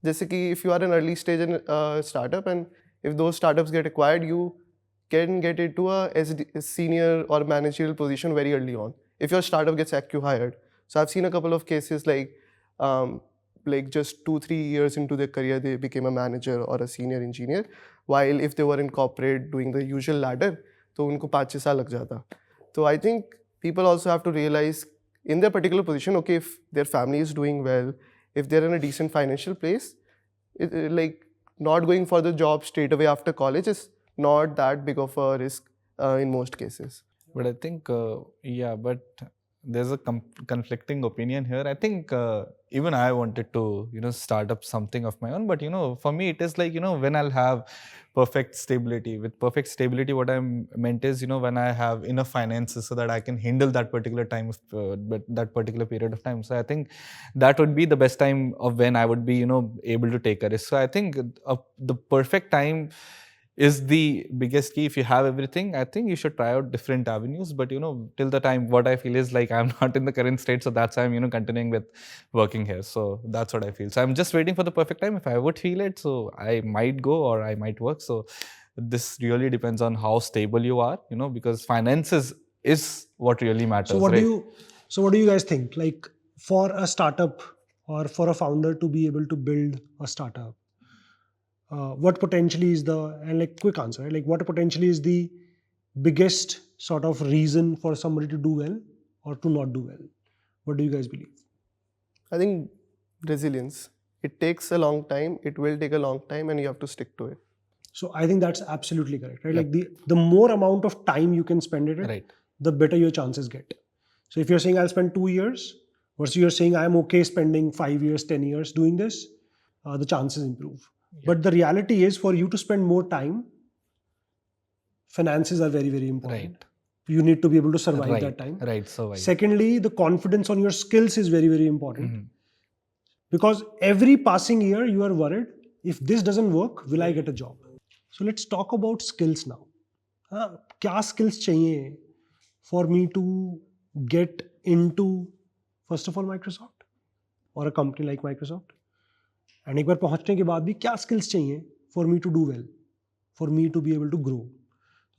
जैसे कि if you are an early stage in startup and if those startups get acquired, you can get into a senior or managerial position very early on if your startup gets acquired. So I've seen a couple of cases like just 2-3 years into their career they became a manager or a senior engineer, while if they were in corporate doing the usual ladder तो उनको 5-6 साल लग जाता. So I think people also have to realize in their particular position, okay, if their family is doing well, if they're in a decent financial place, like not going for the job straight away after college is not that big of a risk in most cases. But I think, but there's a conflicting opinion here. I think even I wanted to, start up something of my own. But, for me, it is like, when I'll have perfect stability. With perfect stability, what I meant is, when I have enough finances so that I can handle that particular time, that particular period of time. So I think that would be the best time of when I would be, able to take a risk. So I think the perfect time is the biggest key. If you have everything, I think you should try out different avenues. But till the time, what I feel is like I'm not in the current state, so that's why I'm continuing with working here. So that's what I feel. So I'm just waiting for the perfect time. If I would feel it, so I might go or I might work. So this really depends on how stable you are, because finances is what really matters. So what do you guys think? Like for a startup or for a founder to be able to build a startup, what potentially is quick answer, right? Like what potentially is the biggest sort of reason for somebody to do well or to not do well? What do you guys believe? I think resilience. It takes a long time, it will take a long time and you have to stick to it. So I think that's absolutely correct, right? Yep. Like the more amount of time you can spend it, right, the better your chances get. So if you're saying I'll spend 2 years versus you're saying I'm okay spending 5 years, 10 years doing this, the chances improve. Yeah. But the reality is for you to spend more time, finances are very, very important. Right. You need to be able to survive that time. Right. So secondly, the confidence on your skills is very, very important. because every passing year you are worried, if this doesn't work, will I get a job? So let's talk about skills now. क्या skills चाहिए for me to get into, first of all, Microsoft or a company like Microsoft? And एक बार पहुंचने के बाद भी क्या skills चाहिए for me to do well, for me to be able to grow?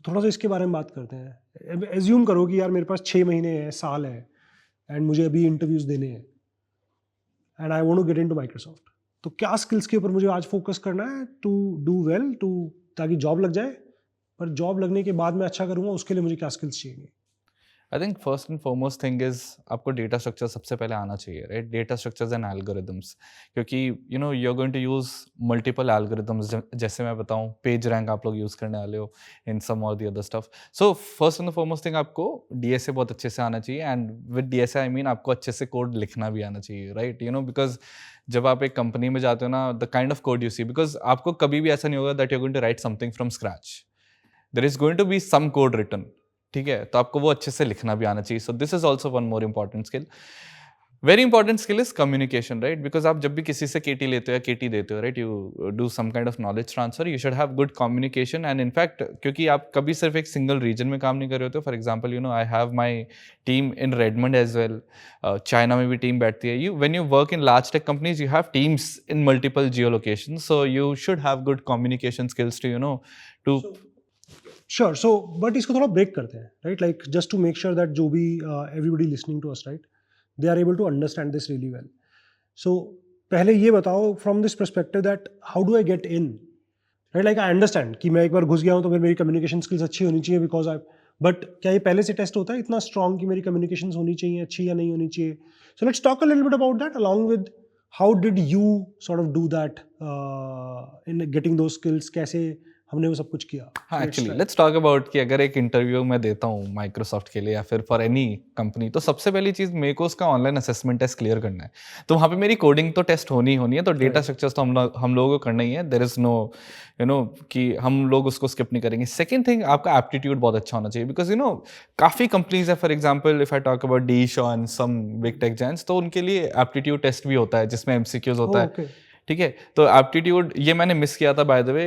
थोड़ा सा इसके बारे में बात करते हैं. एज्यूम करो कि यार मेरे पास 6 महीने है, साल है, एंड मुझे अभी इंटरव्यूज देने हैं, and I want to get into Microsoft. तो क्या स्किल्स के ऊपर मुझे आज फोकस करना है टू डू वेल, टू ताकि जॉब लग जाए? पर जॉब लगने के बाद मैं अच्छा करूँगा, उसके लिए मुझे क्या स्किल्स चाहिए? I think first and foremost thing is आपको डेटा स्ट्रक्चर सबसे पहले आना चाहिए, right? Data structures and algorithms, क्योंकि you know you are going to use multiple algorithms. जैसे मैं बताऊं, पेज रैंक आप लोग यूज़ करने वाले हो इन सम और the other stuff. So first and foremost thing, आपको डीएसए बहुत अच्छे से आना चाहिए, and with DSA I mean आपको अच्छे से कोड लिखना भी आना चाहिए, राइट? यू नो, बिकॉज जब आप एक कंपनी में जाते हो ना, the kind of code you see, because आपको कभी भी ऐसा नहीं होगा that you are going to write something from scratch. There is going to be some code written, ठीक है? तो आपको वो अच्छे से लिखना भी आना चाहिए. So this is also one more important skill. Very important skill is communication, right? Because आप जब भी किसी से केटी लेते हो या केटी देते हो, right, you do some kind of knowledge transfer, you should have good communication. And in fact क्योंकि आप कभी सिर्फ एक सिंगल रीजन में काम नहीं कर रहे होते. For example, you know, I have my team in Redmond as well. China में भी टीम बैठती है. You when you work in large tech companies, you have teams in multiple geo location. So you should have good communication skills too, you know, to sure. So but इसको थोड़ा break करते हैं, right? Like just to make sure that जो भी everybody listening to us, right, they are able to understand this really well. So पहले ये बताओ from this perspective that how do I get in, right? Like I understand कि मैं एक बार घुस गया हूँ तो फिर मेरी कम्युनिकेशन स्किल्स अच्छी होनी चाहिए बिकॉज आई, बट क्या ये पहले से टेस्ट होता है इतना स्ट्रॉन्ग कि मेरी कम्युनिकेशन होनी चाहिए अच्छी या नहीं होनी चाहिए? सो let's talk a little bit about that along with how did you sort of do that in getting दो स्किल्स, कैसे हमने वो सब कुछ किया? हाँ, एक्चुअली लेट्स टॉक अबाउट कि अगर एक इंटरव्यू मैं देता हूँ माइक्रोसॉफ्ट के लिए या फिर फॉर एनी कंपनी, तो सबसे पहली चीज़ मेरे को उसका ऑनलाइन असेसमेंट टेस्ट क्लियर करना है. तो वहाँ पे मेरी कोडिंग तो टेस्ट होनी है. तो डेटा स्ट्रक्चर्स तो हम लोगों को करना ही है. There is no, you know, कि हम लोग उसको स्किप नहीं करेंगे. सेकेंड थिंग, आपका एप्टीट्यूड बहुत अच्छा होना चाहिए. बिकॉज यू नो काफ़ी कंपनीज है, for example if I talk about D E Shaw on some big tech giants, तो उनके लिए एप्टीट्यूड टेस्ट भी होता है जिसमें एमसीक्यूज होता है. ठीक है, तो एप्टीट्यूड ये मैंने मिस किया था बाय द वे.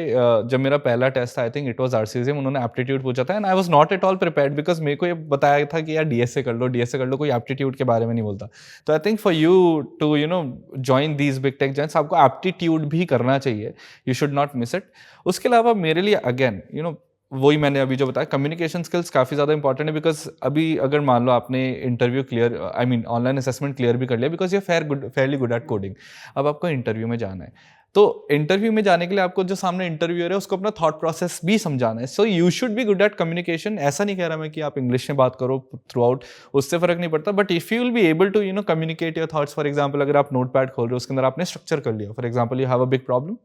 जब मेरा पहला टेस्ट था, आई थिंक इट वाज आरसीएम, उन्होंने एप्टीट्यूड पूछा था and I was not at all prepared because मेरे को ये बताया था कि यार डीएसए कर लो, कोई एप्टीट्यूड के बारे में नहीं बोलता. तो I think for you to, you know, join these big tech giants, आपको एप्टीट्यूड भी करना चाहिए. You should not miss it. उसके अलावा मेरे लिए अगेन, यू नो, वही मैंने अभी जो बताया, कम्युनिकेशन स्किल्स काफ़ी ज़्यादा इंपॉर्टेंट है. बिकॉज अभी अगर मान लो आपने interview clear, I mean online assessment clear भी कर लिया because you fairly good at coding. अब आपको इंटरव्यू में जाना है, तो इंटरव्यू में जाने के लिए आपको जो सामने इंटरव्यूअर है उसको अपना थॉट प्रोसेस भी समझाना है. सो you should be good at communication. ऐसा नहीं कह रहा मैं कि आप इंग्लिश में बात करो थ्रू आउट, उससे फर्क नहीं पड़ता. But if you will be able to, you know, communicate your thoughts. For example, अगर आप नोट पैड खोल रहे हो, उसके अंदर आपने स्ट्रक्चर कर लिया. For example, you have a big problem,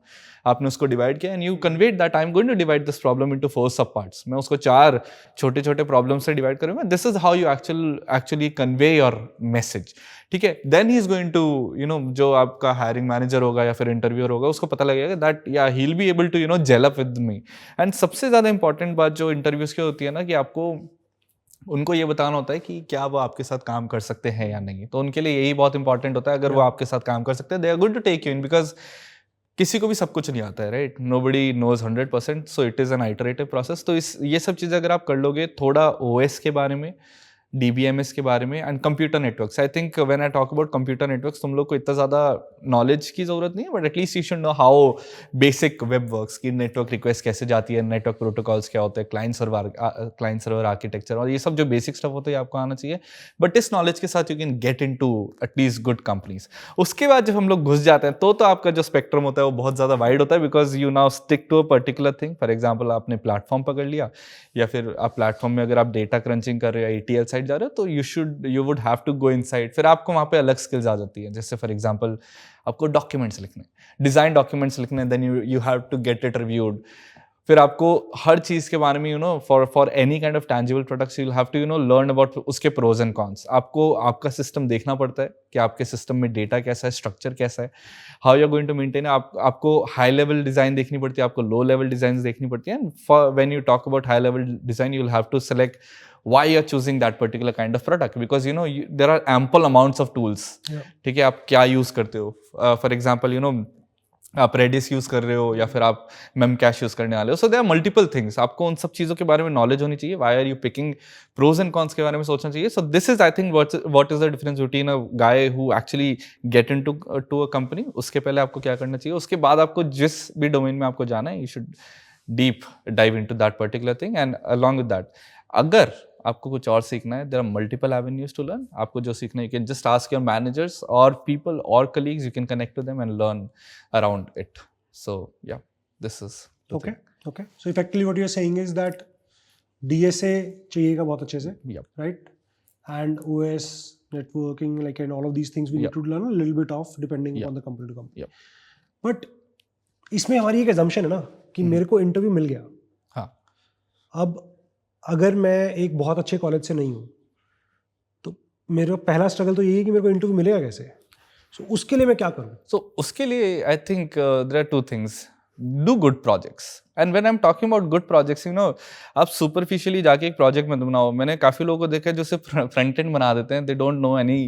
आपने उसको डिवाइड किया and you conveyed that I am going to divide this problem into 4 sub parts. मैं उसको 4 छोटे छोटे प्रॉब्लम से डिवाइड करूंगा. This is how you actually convey your message. ठीक है, then he is going to, you know, जो आपका हायरिंग मैनेजर होगा या फिर इंटरव्यूअर होगा, उसको पता लगेगा दैट या he will be able to, you know, gel up with me. And सबसे ज़्यादा इंपॉर्टेंट बात जो इंटरव्यूज की होती है ना, कि आपको उनको ये बताना होता है कि क्या वो आपके साथ काम कर सकते हैं या नहीं. तो उनके लिए यही बहुत इंपॉर्टेंट होता है. अगर वो आपके साथ काम कर सकते हैं, they are going to take you in. Because किसी को भी सब कुछ नहीं आता है, right? Nobody knows 100%. So it is an iterative process. तो ये सब चीज़ें अगर आप कर लोगे, थोड़ा ओएस के बारे में, DBMS के बारे में and computer networks. I think when I talk about computer networks, तुम लोग को इतना ज़्यादा नॉलेज की ज़रूरत नहीं है, but at least you should know how basic web works, की नेटवर्क रिक्वेस्ट कैसे जाती है, नेटवर्क प्रोटोकॉल्स क्या होते हैं, क्लाइंट सर्वर आर्किटेक्चर, और ये सब जो बेसिक स्टफ होता है आपको आना चाहिए. बट इस नॉलेज के साथ you can get into at least good companies. उसके बाद जब हम लोग घुस जाते हैं तो आपका जो स्पेक्ट्रम होता है वो बहुत ज़्यादा वाइड होता है. Because you now stick to a particular thing. For example, आपने प्लेटफॉर्म पकड़ लिया, या फिर आप प्लेटफॉर्म में अगर आप डेटा क्रंचिंग कर रहे हो या ETL साइड जा रहे हो, तो you would have to go inside. फिर आपको वहाँ पे अलग स्किल्स आ जाती है. जैसे फॉर एग्जांपल, आपको डॉक्यूमेंट्स लिखने, डिज़ाइन डॉक्यूमेंट्स लिखने, then you have to get it reviewed. फिर आपको हर चीज़ के बारे में, you know, for any kind of tangible products you will have to, you know, learn about उसके प्रोज एंड कॉन्स. आपको आपका सिस्टम देखना पड़ता है कि आपके सिस्टम में डेटा कैसा है, स्ट्रक्चर कैसा है, how you are going to maintain. आपको हाई लेवल डिज़ाइन देखनी पड़ती है, आपको लो लेवल डिज़ाइन देखनी पड़ती है. And for when you talk about high level design, you will have to select why you're choosing that particular kind of product, because there are ample amounts of tools. ठीक है, आप क्या use करते हो? For example, आप reddish use कर रहे हो या फिर आप मेम कैश यूज करने वाले हो. So there are multiple things. आपको उन सब चीज़ों के बारे में नॉलेज होनी चाहिए. Why are you picking? Pros and cons के बारे में सोचना चाहिए. So this is I think what is the difference between a guy who actually get into a company. उसके पहले आपको क्या करना चाहिए, उसके बाद आपको जिस भी डोमेन में आपको जाना है, you should deep dive into that particular thing. And along with that, अगर आपको कुछ और सीखना है, there are multiple avenues to learn. आपको जो सीखना है, you can just ask your managers और पीपल और colleagues. You can connect to them and learn around it. So yeah, this is the okay. thing. Okay. So effectively, what you're saying is that DSA चाहिएगा बहुत अच्छे से, Yep. right? And OS, networking, like and all of these things we need to learn a little bit of depending upon the company to company. Yep. But इसमें हमारी एक assumption है ना कि मेरे को इंटरव्यू मिल गया. हाँ. अब अगर मैं एक बहुत अच्छे कॉलेज से नहीं हूँ, तो मेरा पहला स्ट्रगल तो यही है कि मेरे को इंटरव्यू मिलेगा कैसे. So उसके लिए मैं क्या करूँ? So उसके लिए I think there are two things. Do good projects. And when I'm talking about good projects, आप superficially जाके एक project मत बनाओ. मैंने काफ़ी लोगों को देखा है जो सिर्फ front end बना देते हैं. They don't know any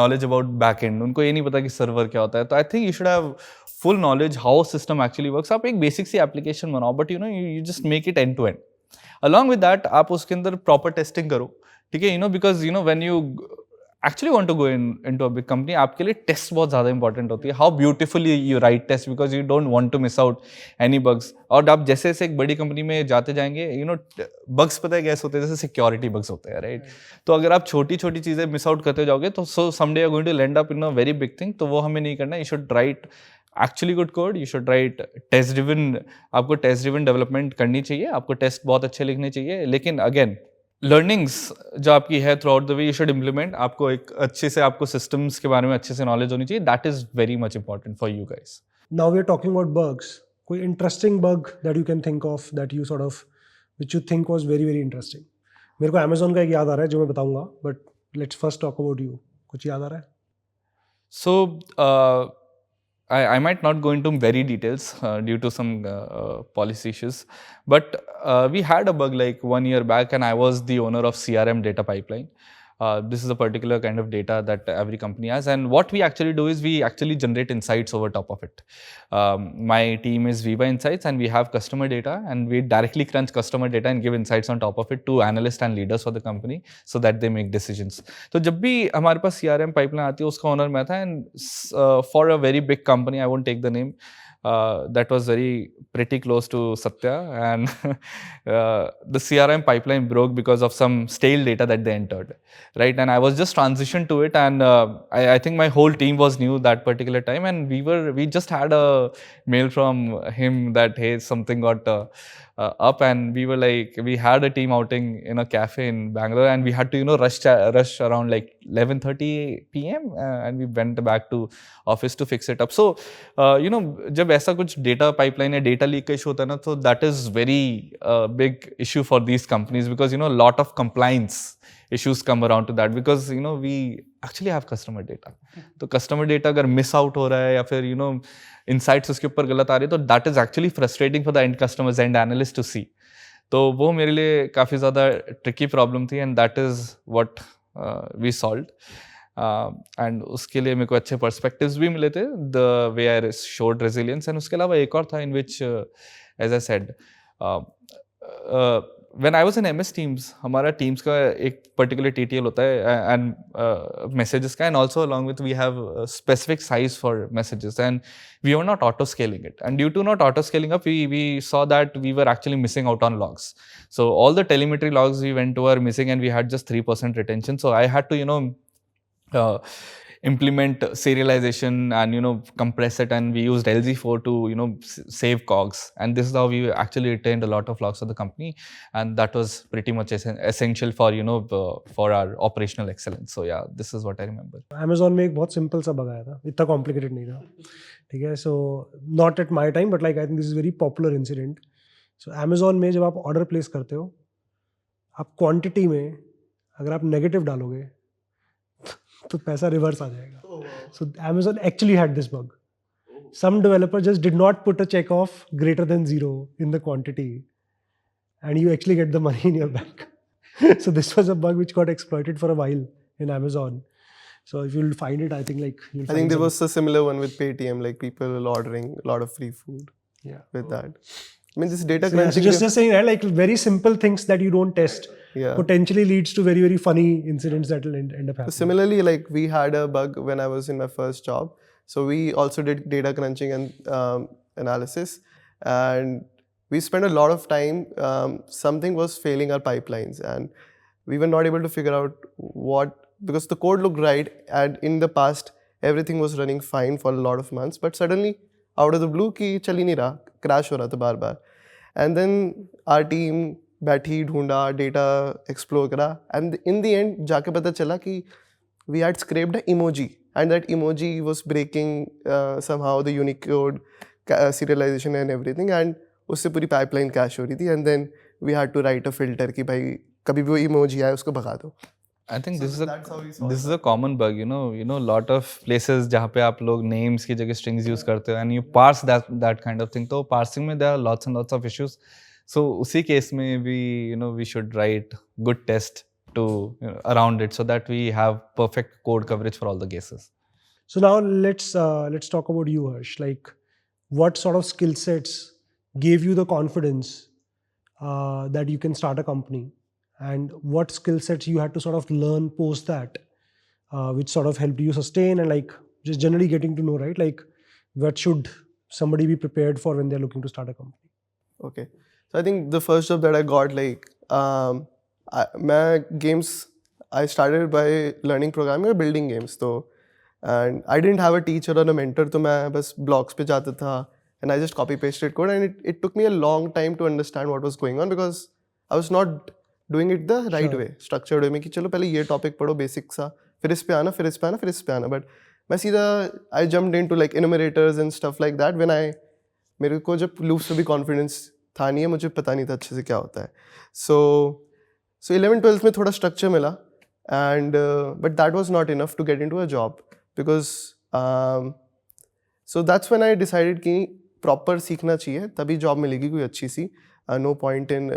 knowledge about back end. उनको ये नहीं पता कि server क्या होता है. तो I think you should have full knowledge how system actually works. आप एक basic सी application बनाओ, but you just make it end to end. Along with that, आप उसके अंदर proper testing करो. ठीक है, because when you actually want to go into a big company, आपके लिए टेस्ट बहुत ज़्यादा इंपॉर्टेंट होती है. How beautifully you write test, because you don't want to miss out any bugs. और आप जैसे जैसे एक बड़ी कंपनी में जाते जाएंगे, बग्स पता है कैसे होते हैं, जैसे सिक्योरिटी बग्स होते हैं, राइट? तो अगर आप छोटी छोटी चीज़ें मिस आउट करते जाओगे तो someday you are going to land up in a very big thing. तो वो हमें नहीं करना. You should write actually good code. You should write test driven. आपको टेस्ट ड्रिवन डेवलपमेंट करनी चाहिए. आपको टेस्ट बहुत अच्छे लिखने चाहिए. लेकिन अगेन, लर्निंग्स जो आपकी है through out the way, you should implement. आपको एक अच्छे से, आपको सिस्टम्स के बारे में अच्छे से नॉलेज होनी चाहिए. That is very much important for you guys. Now we are talking about bugs. कोई interesting bug that you can think of, that you sort of which you think was very very interesting. मेरे को Amazon का एक याद आ रहा है जो मैं बताऊंगा, but let's first talk about you. कुछ याद आ रहा है? So I might not go into very details due to some policy issues, but we had a bug like 1 year back, and I was the owner of CRM data pipeline. This is a particular kind of data that every company has, and what we actually do is we actually generate insights over top of it. My team is Viva Insights, and we have customer data, and we directly crunch customer data and give insights on top of it to analysts and leaders for the company so that they make decisions. So जब भी हमारे पास CRM pipeline आती है, उसका owner मैं था, and for a very big company, I won't take the name, that was very pretty close to Satya, and the CRM pipeline broke because of some stale data that they entered, right? And I was just transitioned to it, and I think my whole team was new that particular time, and we just had a mail from him that hey, something got up, and we were like, we had a team outing in a cafe in Bangalore, and we had to rush around like 11:30 p.m. And we went back to office to fix it up. So जब ऐसा कुछ data pipeline या data leak का issue होता है ना, तो that is very big issue for these companies, because lot of compliance issues come around to that, because we actually have customer data. तो customer data अगर miss out हो रहा है या फिर insights उसके ऊपर गलत आ रही है, तो that is actually frustrating for the end customers and analysts to see. तो वो मेरे लिए काफ़ी ज़्यादा tricky problem थी, and that is what we solved. And उसके लिए मेरे को अच्छे perspectives भी मिले थे, the way I showed resilience. And उसके अलावा एक और था in which, as I said, when I was in MS Teams, हमारा Teams का एक particular TTL होता है and messages का, and also along with we have a specific size for messages, and we were not auto scaling it, and due to not auto scaling up, we saw that we were actually missing out on logs. So all the telemetry logs we went to were missing, and we had just 3% retention. So I had to implement serialization and compress it, and we used LZ4 to save cogs, and this is how we actually retained a lot of logs of the company, and that was pretty much essential for for our operational excellence. So yeah, this is what I remember. Amazon में एक बहुत simple सा bug आया था, इतना complicated नहीं था, ठीक है. So not at my time, but like I think this is very popular incident. So Amazon में जब आप ऑर्डर प्लेस करते हो, आप क्वांटिटी में अगर आप नेगेटिव डालोगे तो पैसा रिवर्स आ जाएगा. सो Amazon actually had this bug. Some developer just did not put a check of greater than 0 in the quantity, and you actually get the money in your bank. So this was a bug which got exploited for a while in Amazon. So if you'll find it, I think like you'll I find think there some- was a similar one with Paytm, like people ordering a lot of free food yeah. with that. I mean, this data So, yeah, so crunching. just saying that like very simple things that you don't test Yeah. potentially leads to very, very funny incidents that will end up So happening. similarly, like we had a bug when I was in my first job. So we also did data crunching and analysis, and we spent a lot of time. Something was failing our pipelines, and we were not able to figure out what, because the code looked right, and in the past everything was running fine for a lot of months, but suddenly out of the blue कि चल ही नहीं रहा, crash हो रहा था बार बार. And then our team बैठी ढूंढा, data explore करा, and in the end जाके पता चला कि we had scraped an emoji, and that emoji was breaking somehow the Unicode serialization and everything, and उससे पूरी pipeline crash हो रही थी, and then we had to write a filter कि भाई कभी भी वो emoji आए उसको भगा दो. I think this that's how we solved is a common bug, lot of places जहाँ पे आप लोग names की जगह strings use करते हो and you parse that kind of thing. तो parsing में there are lots and lots of issues. So उसी case में we should write good test to around it so that we have perfect code coverage for all the cases. So now let's talk about you, Harsh. Like, what sort of skill sets gave you the confidence that you can start a company, and what skill sets you had to sort of learn post that, which sort of helped you sustain and like just generally getting to know, right? Like, what should somebody be prepared for when they're looking to start a company? Okay. So I think the first job that I got, like, I started by learning programming or building games. So, and I didn't have a teacher or a mentor, तो मैं बस blogs पे जाता था, and I just copy pasted code, and it took me a long time to understand what was going on because I was not doing it the right way, structured way में कि चलो पहले ये topic पढ़ो basic सा, फिर इस पे आना, फिर इस पे आना, फिर इस पे आना. But मैं सीधा I jumped into like enumerators and stuff like that when मेरे को जब loops पे भी confidence था नहीं है, मुझे पता नहीं था अच्छे से क्या होता है. So 11th-12th में थोड़ा structure मिला, and but that was not enough to get into a job because so that's when I decided कि proper सीखना चाहिए तभी job मिलेगी कोई अच्छी सी. No point in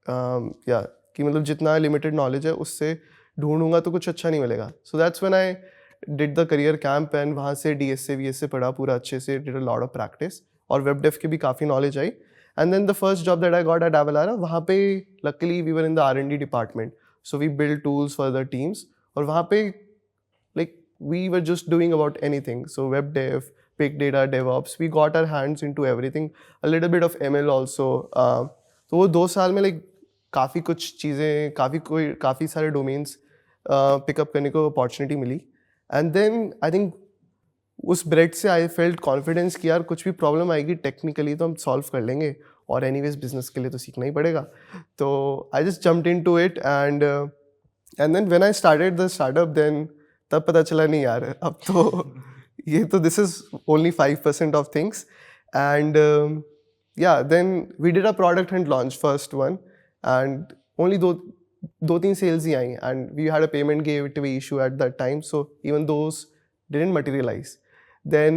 कि मतलब जितना limited knowledge है उससे ढूंढूंगा तो कुछ अच्छा नहीं मिलेगा. So that's when I did the career camp and वहाँ से DSA VSA पढ़ा पूरा अच्छे से, did a lot of practice और web dev की भी काफ़ी knowledge I. And then the first job that I got at Avalara, वहाँ पे luckily we were in the R&D department, so we built tools for the teams. और वहाँ पे like we were just doing about anything, so web dev, big data, DevOps, we got our hands into everything, a little bit of ML also. तो वो 2 साल में like काफ़ी कुछ चीज़ें, काफ़ी सारे domains pick up करने को opportunity मिली. And then I think उस ब्रेड से आई फेल्ट कॉन्फिडेंस कि यार कुछ भी प्रॉब्लम आएगी टेक्निकली तो हम सॉल्व कर लेंगे और एनीवेज बिजनेस के लिए तो सीखना ही पड़ेगा. तो I just jumped into it and then when I started the startup then तब पता चला नहीं यार अब तो ये तो this is only 5% of things. And या then we did a product and launch first one and only दो तीन सेल्स ही आई and we had a payment give issue at that time, so even those didn't materialize. देन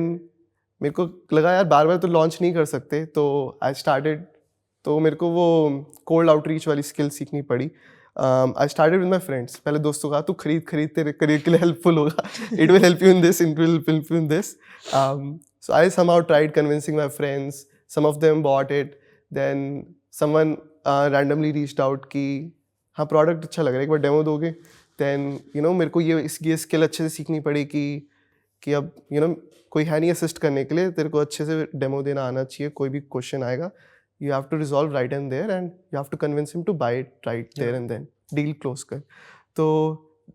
मेरे को लगा यार बार बार तो लॉन्च नहीं कर सकते, तो आई स्टार्टेड, तो मेरे को वो कोल्ड आउटरीच वाली स्किल सीखनी पड़ी. I started with my friends. पहले दोस्तों का तू खरीद तेरे करियर के लिए हेल्पफुल होगा, it will help you in this, it will help you in this. So I somehow tried convincing my friends, some of them bought it. Then someone randomly reached out कि हाँ product अच्छा लग रहा है, एक बार demo दोगे. Then मेरे को ये स्किल अच्छे से सीखनी पड़ी कि अब कोई है नहीं असिस्ट करने के लिए, तेरे को अच्छे से डेमो देना आना चाहिए. कोई भी क्वेश्चन आएगा you have to resolve right and there and you have to convince him to buy it right there and then deal close कर. तो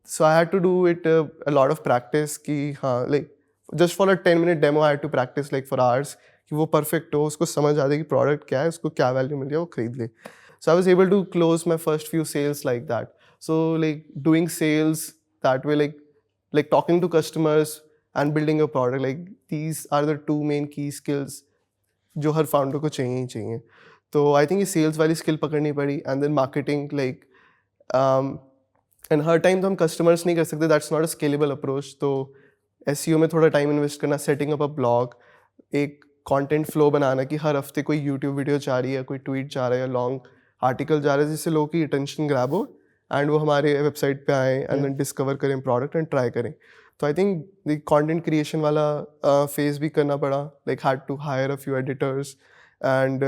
so I had to do it a lot of practice कि हाँ like just for a 10-minute demo I had to practice like for hours कि वो perfect हो, उसको समझ आ जाए कि प्रोडक्ट क्या है, उसको क्या वैल्यू मिल रही है, वो खरीद ले. So I was able to close my first few sales like that. So like doing sales that way, like talking to customers and building a product, like these are the two main key skills जो हर founder को चाहिए ही चाहिए. तो I think ये sales वाली skill पकड़नी पड़ी, and then marketing like and her time तो हम customers नहीं कर सकते, that's not a scalable approach. तो SEO में थोड़ा time invest करना, setting up a blog, एक content flow बनाना कि हर हफ्ते कोई YouTube वीडियो जा रही है, कोई tweet जा रहा है, long आर्टिकल जा रहा है जिससे लोगों की अटेंशन ग्रैब हो, एंड वो हमारे वेबसाइट पे आए एंड देन डिस्कवर करें प्रोडक्ट एंड ट्राई करें. तो I think the content creation वाला फेज भी करना पड़ा, like had to hire a few editors and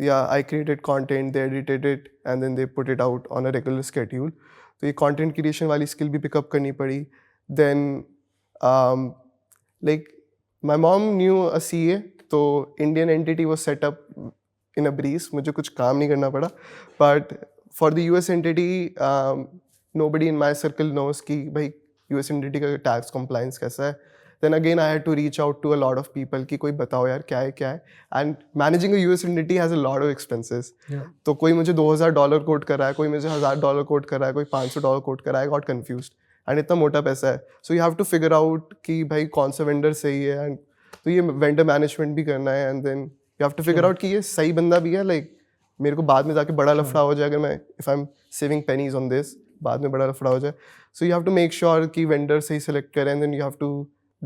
I created content, they edited it and then they put it out on a regular schedule. तो ये content creation वाली skill भी pick up करनी पड़ी. Then like my mom knew a CA, तो Indian entity was set up in a breeze. मुझे कुछ काम नहीं करना पड़ा. But for the US entity, nobody in my circle knows कि भाई US entity का tax compliance कैसा है. Then again I had to reach out to a lot of people कि कोई बताओ यार क्या है. And managing a US entity has a lot of expenses. तो कोई मुझे $2,000 कोट कर रहा है, कोई मुझे $1,000 कोट कर रहा है, कोई $500 कोट कर रहा है. I got confused. And इतना मोटा पैसा है. So you have to figure out कि भाई कौन सा vendor सही है. And तो ये vendor management भी करना है. And then you have to figure out कि ये सही बंदा भी है. Like मेरे को बाद में जाके बड़ा लफड़ा हो जाए अगर मैं if I'm saving pennies on this, बाद में बड़ा लफड़ा हो जाए. So you have to make sure कि vendor सही select करें and then you have to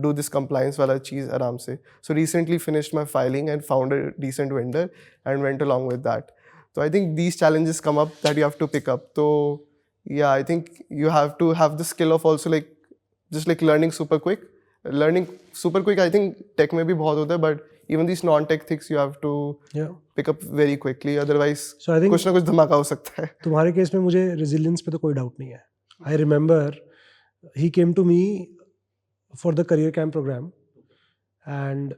do this compliance वाला चीज़ आराम से. So recently finished my filing and found a decent vendor and went along with that. So I think these challenges come up that you have to pick up. So yeah, I think you have to have the skill of also like just like learning super quick. Learning super quick, I think tech में भी बहुत होता है, but even these non-tech things you have to pick up very quickly. Otherwise, so I think कुछ ना कुछ धमाका हो सकता है. तुम्हारे केस में मुझे resilience पे तो कोई doubt नहीं है. I remember he came to me for the career camp program and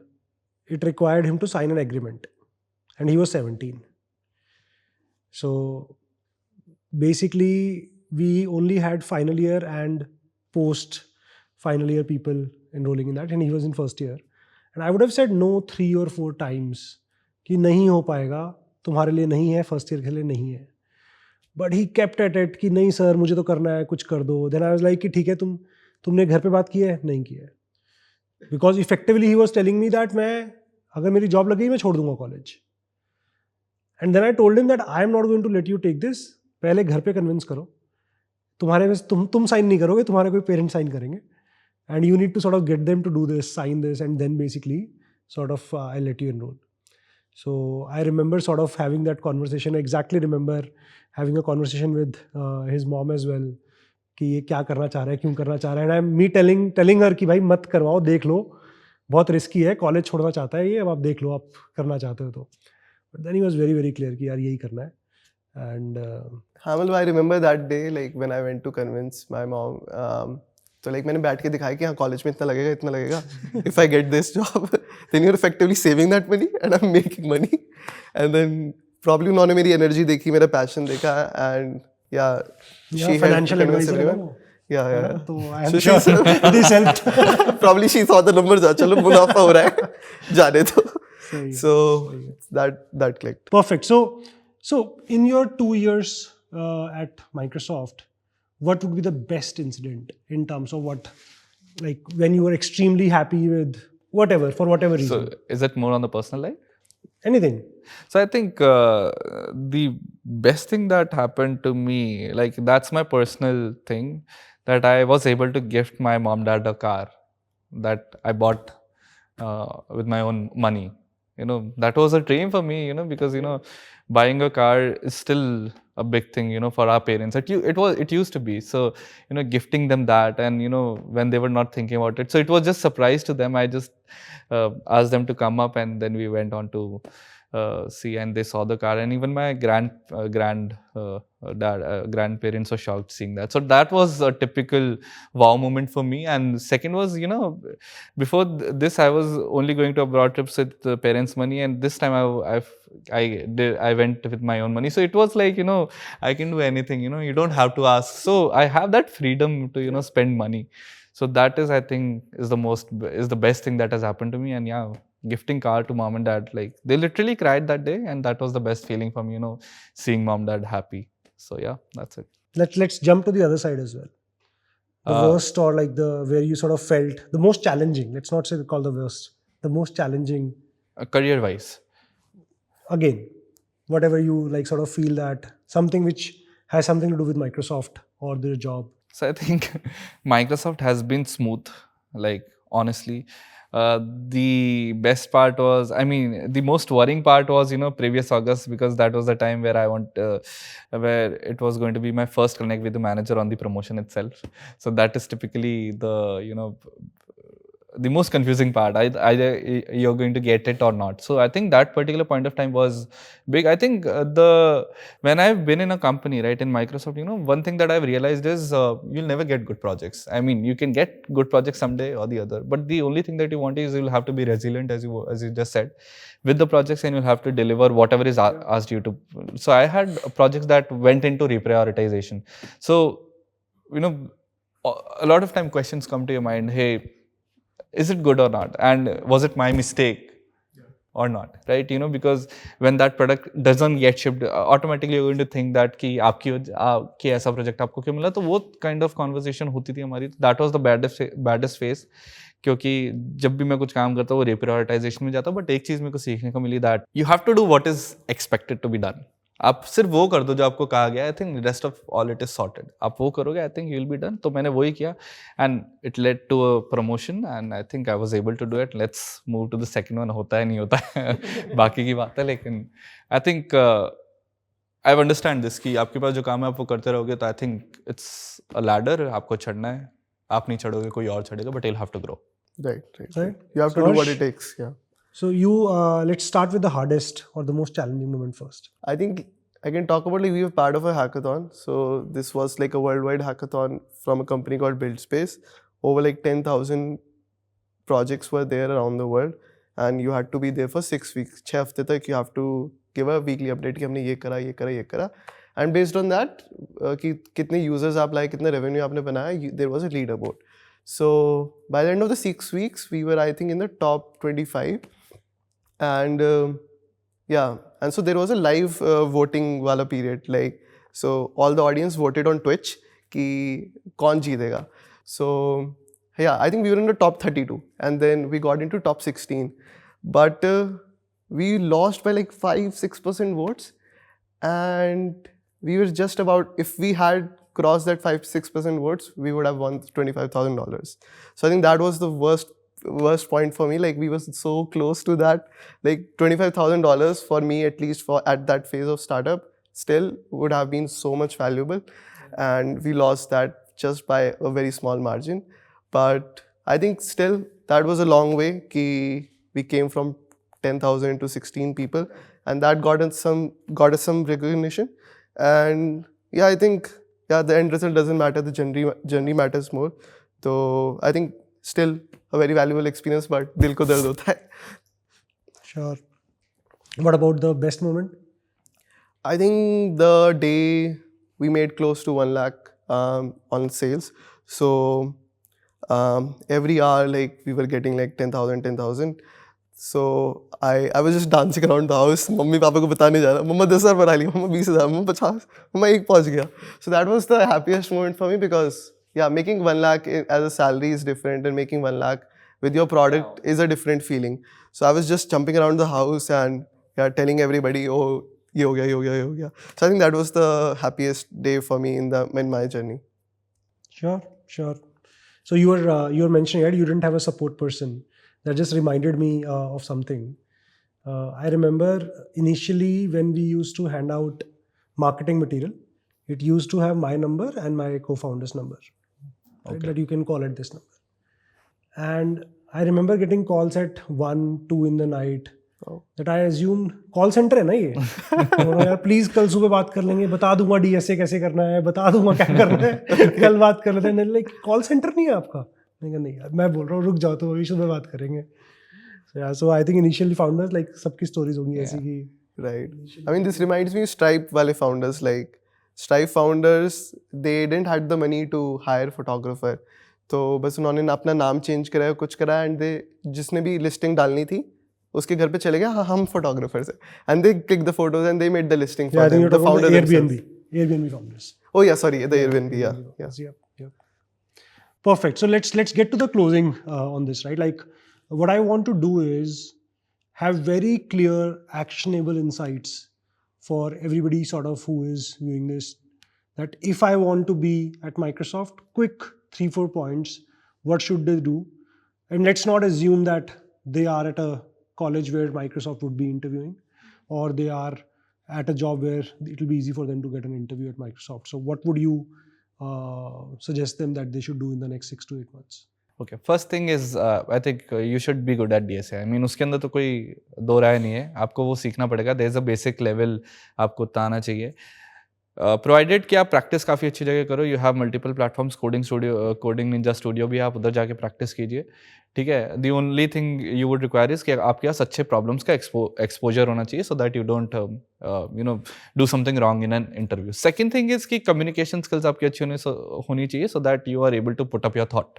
it required him to sign an agreement and he was 17. So basically we only had final year and post final year people enrolling in that and he was in first year and I would have said no 3 or 4 times कि नहीं हो पाएगा, तुम्हारे लिए नहीं है, first year के लिए नहीं है. But he kept at it कि नहीं सर मुझे तो करना है, कुछ कर दो. देन आई वाज लाइक कि ठीक है तुमने घर पे बात की है? नहीं की है. Because effectively he was telling me that मैं अगर मेरी जॉब लगी मैं छोड़ दूंगा college. And then I told him that I am not going to let you take this. पहले घर पे कन्विंस करो, तुम्हारे में तुम साइन नहीं करोगे, तुम्हारे कोई पेरेंट्स साइन करेंगे. And you need to sort of get them to do this, sign this and then basically sort of I let you enroll. So I remember sort of having that conversation. I exactly remember having a conversation with his mom as well कि ये क्या करना चाह रहा है, क्यों करना चाह रहा है. एंड मी टेलिंग हर कि भाई मत करवाओ, देख लो, बहुत रिस्की है, कॉलेज छोड़ना चाहता है ये, अब आप देख लो आप करना चाहते हो तो. But then he was very very clear कि यार यही करना है. एंड हाँ मतलब I remember that day like when I went to convince my mom. तो लाइक मैंने बैठ के दिखाया कि हाँ कॉलेज में इतना लगेगा. If I get this job then you are effectively saving that money and I am making money. And then probably उन्होंने मेरी एनर्जी देखी, मेरा पैशन देखा एंड या शी फाइनेंशियल एडवाइजर है वो. या तो I am sure this helped. Probably she saw the numbers. चलो मुनाफा हो रहा है, जाने दो. So that clicked. Perfect. So in your 2 years at Microsoft, what would be the best incident in terms of what, like when you were extremely happy with whatever, for whatever reason? So is it more on the personal life? Anything. So I think the best thing that happened to me, like that's my personal thing, that I was able to gift my mom dad a car that I bought with my own money. You know, that was a dream for me, you know, because, you know, buying a car is still a big thing, you know, for our parents. It used to be. So, you know, gifting them that, and, you know, when they were not thinking about it. So it was just surprise to them. I just asked them to come up and then we went on to see, and they saw the car, and even my grandparents were shocked seeing that. So that was a typical wow moment for me. And second was, you know, before this I was only going to abroad trips with the parents' money, and this time I went with my own money. So it was like, you know, I can do anything, you know, you don't have to ask. So I have that freedom to, you know, spend money. So that is, I think, is the best thing that has happened to me. And yeah, gifting car to mom and dad, like they literally cried that day, and that was the best feeling for me, you know, seeing mom dad happy. So yeah, that's it. Let's jump to the other side as well. The worst, or like where you sort of felt the most challenging. Let's not say call the worst. The most challenging. Career wise. Again, whatever you like, sort of feel that something which has something to do with Microsoft or their job. So I think Microsoft has been smooth, like honestly. The best part was, I mean, the most worrying part was, previous August, because that was the time where where it was going to be my first connect with the manager on the promotion itself. So that is typically the most confusing part. Either you're going to get it or not. So I think that particular point of time was big. I think when I've been in a company, right, in Microsoft, one thing that I've realized is you'll never get good projects. I mean, you can get good projects someday or the other, but the only thing that you want is you'll have to be resilient, as you just said, with the projects, and you'll have to deliver whatever is asked you to. So I had projects that went into reprioritization. So a lot of time questions come to your mind. Hey, is it good or not, and was it my mistake or not, right? Because when that product doesn't get shipped, automatically you're going to think that कि आपकी ऐसा project आपको क्यों मिला, तो वो kind of conversation होती थी हमारी. That was the baddest phase, क्योंकि जब भी मैं कुछ काम करता हूँ वो reprioritization में जाता हूँ. But एक चीज़ मेरे को सीखने को मिली, that you have to do what is expected to be done. आप सिर्फ वो कर दो जो आपको कहा गया. I think rest of all it is sorted. आप वो करोगे, I think you will be done. तो मैंने वही किया, and it led to a promotion, and I think I was able to do it. Let's move to the second one. होता है नहीं होता है बाकी की बात है, लेकिन आई थिंक आई अंडरस्टैंड दिस कि आपके पास जो काम है आप वो करते रहोगे. तो I think it's a ladder, आपको चढ़ना है. आप नहीं चढ़ोगे, कोई और चढ़ेगा, but you will have to grow. Right. You have to do what it takes. Yeah. So let's start with the hardest or the most challenging moment first. I think I can talk about, like, we were part of a hackathon. So this was like a worldwide hackathon from a company called BuildSpace. Over like 10,000 projects were there around the world, and you had to be there for 6 weeks. 6 हफ्ते तक you have to give a weekly update कि हमने ये करा, ये करा, ये करा. And based on that, कि कितने users आप लाए, कितने revenue आपने बनाया, there was a leaderboard. So by the end of the 6 weeks, we were, I think, in the top 25. And and so there was a live voting wala period. Like, so all the audience voted on Twitch कि कौन जीतेगा. So yeah, I think we were in the top 32, and then we got into top 16. But we lost by like 5-6% votes, and we were just about, if we had crossed that 5-6% votes, we would have won $25,000. So I think that was the worst point for me. Like, we were so close to that. Like, $25,000 for me, at least for at that phase of startup, still would have been so much valuable, and we lost that just by a very small margin. But I think still that was a long way. We came from 10,000 to 16 people, and that got us some recognition. And yeah, I think the end result doesn't matter. The journey matters more. So I think still a very valuable experience, but dil ko dard hota hai. Sure. What about the best moment? I think the day we made close to 1 lakh on sales. So every hour, like, we were getting like 10,000. So I was just dancing around the house. Mummy papa को बताने जा रहा, मम्मा 10,000 बना ली, मम्मा 20,000, मम्मा 50, मम्मा 1 पहुंच गया. So that was the happiest moment for me, because making 1 lakh as a salary is different, and making 1 lakh with your product is a different feeling. So I was just jumping around the house and telling everybody, oh, ye ho gaya, ye ho gaya, ye ho gaya. So I think that was the happiest day for me in my journey. Sure. So you were mentioning that you didn't have a support person. That just reminded me of something. I remember initially when we used to hand out marketing material, it used to have my number and my co-founder's number. Right? Okay. That you can call at this number. And I remember getting calls at 1-2 in the night. Oh. That I assumed call center है ना ये. यार please कल सुबह बात कर लेंगे, बता दूंगा DSA कैसे करना है, बता दूंगा क्या करना है, कल बात कर लेते हैं. लाइक कॉल सेंटर नहीं है आपका? नहीं यार, मैं बोल रहा हूँ रुक जाओ, तो अभी सुबह बात करेंगे. So I think initially founders, like, सबकी stories होंगी ऐसी की. Right. I mean, this reminds me of Stripe वाले founders. Like, Stripe founders, they didn't had the money to hire photographer. तो बस उन्होंने अपना नाम चेंज कराया, कुछ कराया, and जिसने भी listing डालनी थी उसके घर पे चले गए, हाँ हम photographers हैं, and they clicked the photos and they made the listing for I think them. you're The talking about founder Airbnb founders. Oh yeah, sorry, the Airbnb. Yeah. Yep. Perfect. So let's get to the closing on this, right? Like, what I want to do is have very clear, actionable insights for everybody sort of who is viewing this. That if I want to be at Microsoft, quick 3-4 points, what should they do and let's not assume that they are at a college where Microsoft would be interviewing, or they are at a job where it will be easy for them to get an interview at Microsoft. So what would you suggest them that they should do in the next 6 to 8 months? Okay, first thing is I think you should be good at DSA. I mean उसके अंदर तो कोई दो राय नहीं है, आपको वो सीखना पड़ेगा. There is a basic level आपको उतना आना चाहिए. प्रोवाइडेड कि आप प्रैक्टिस काफ़ी अच्छी जगह करो. You have multiple platforms, coding studio, coding ninja studio भी, आप उधर जाके प्रैक्टिस कीजिए. ठीक है. The only thing you would require is कि आपके पास अच्छे प्रॉब्लम्स का एक्सपोजर होना चाहिए, so that you don't do something wrong in an interview. Second thing is कि कम्युनिकेशन स्किल्स आपकी अच्छी होनी चाहिए, so that you are able to put up your thought.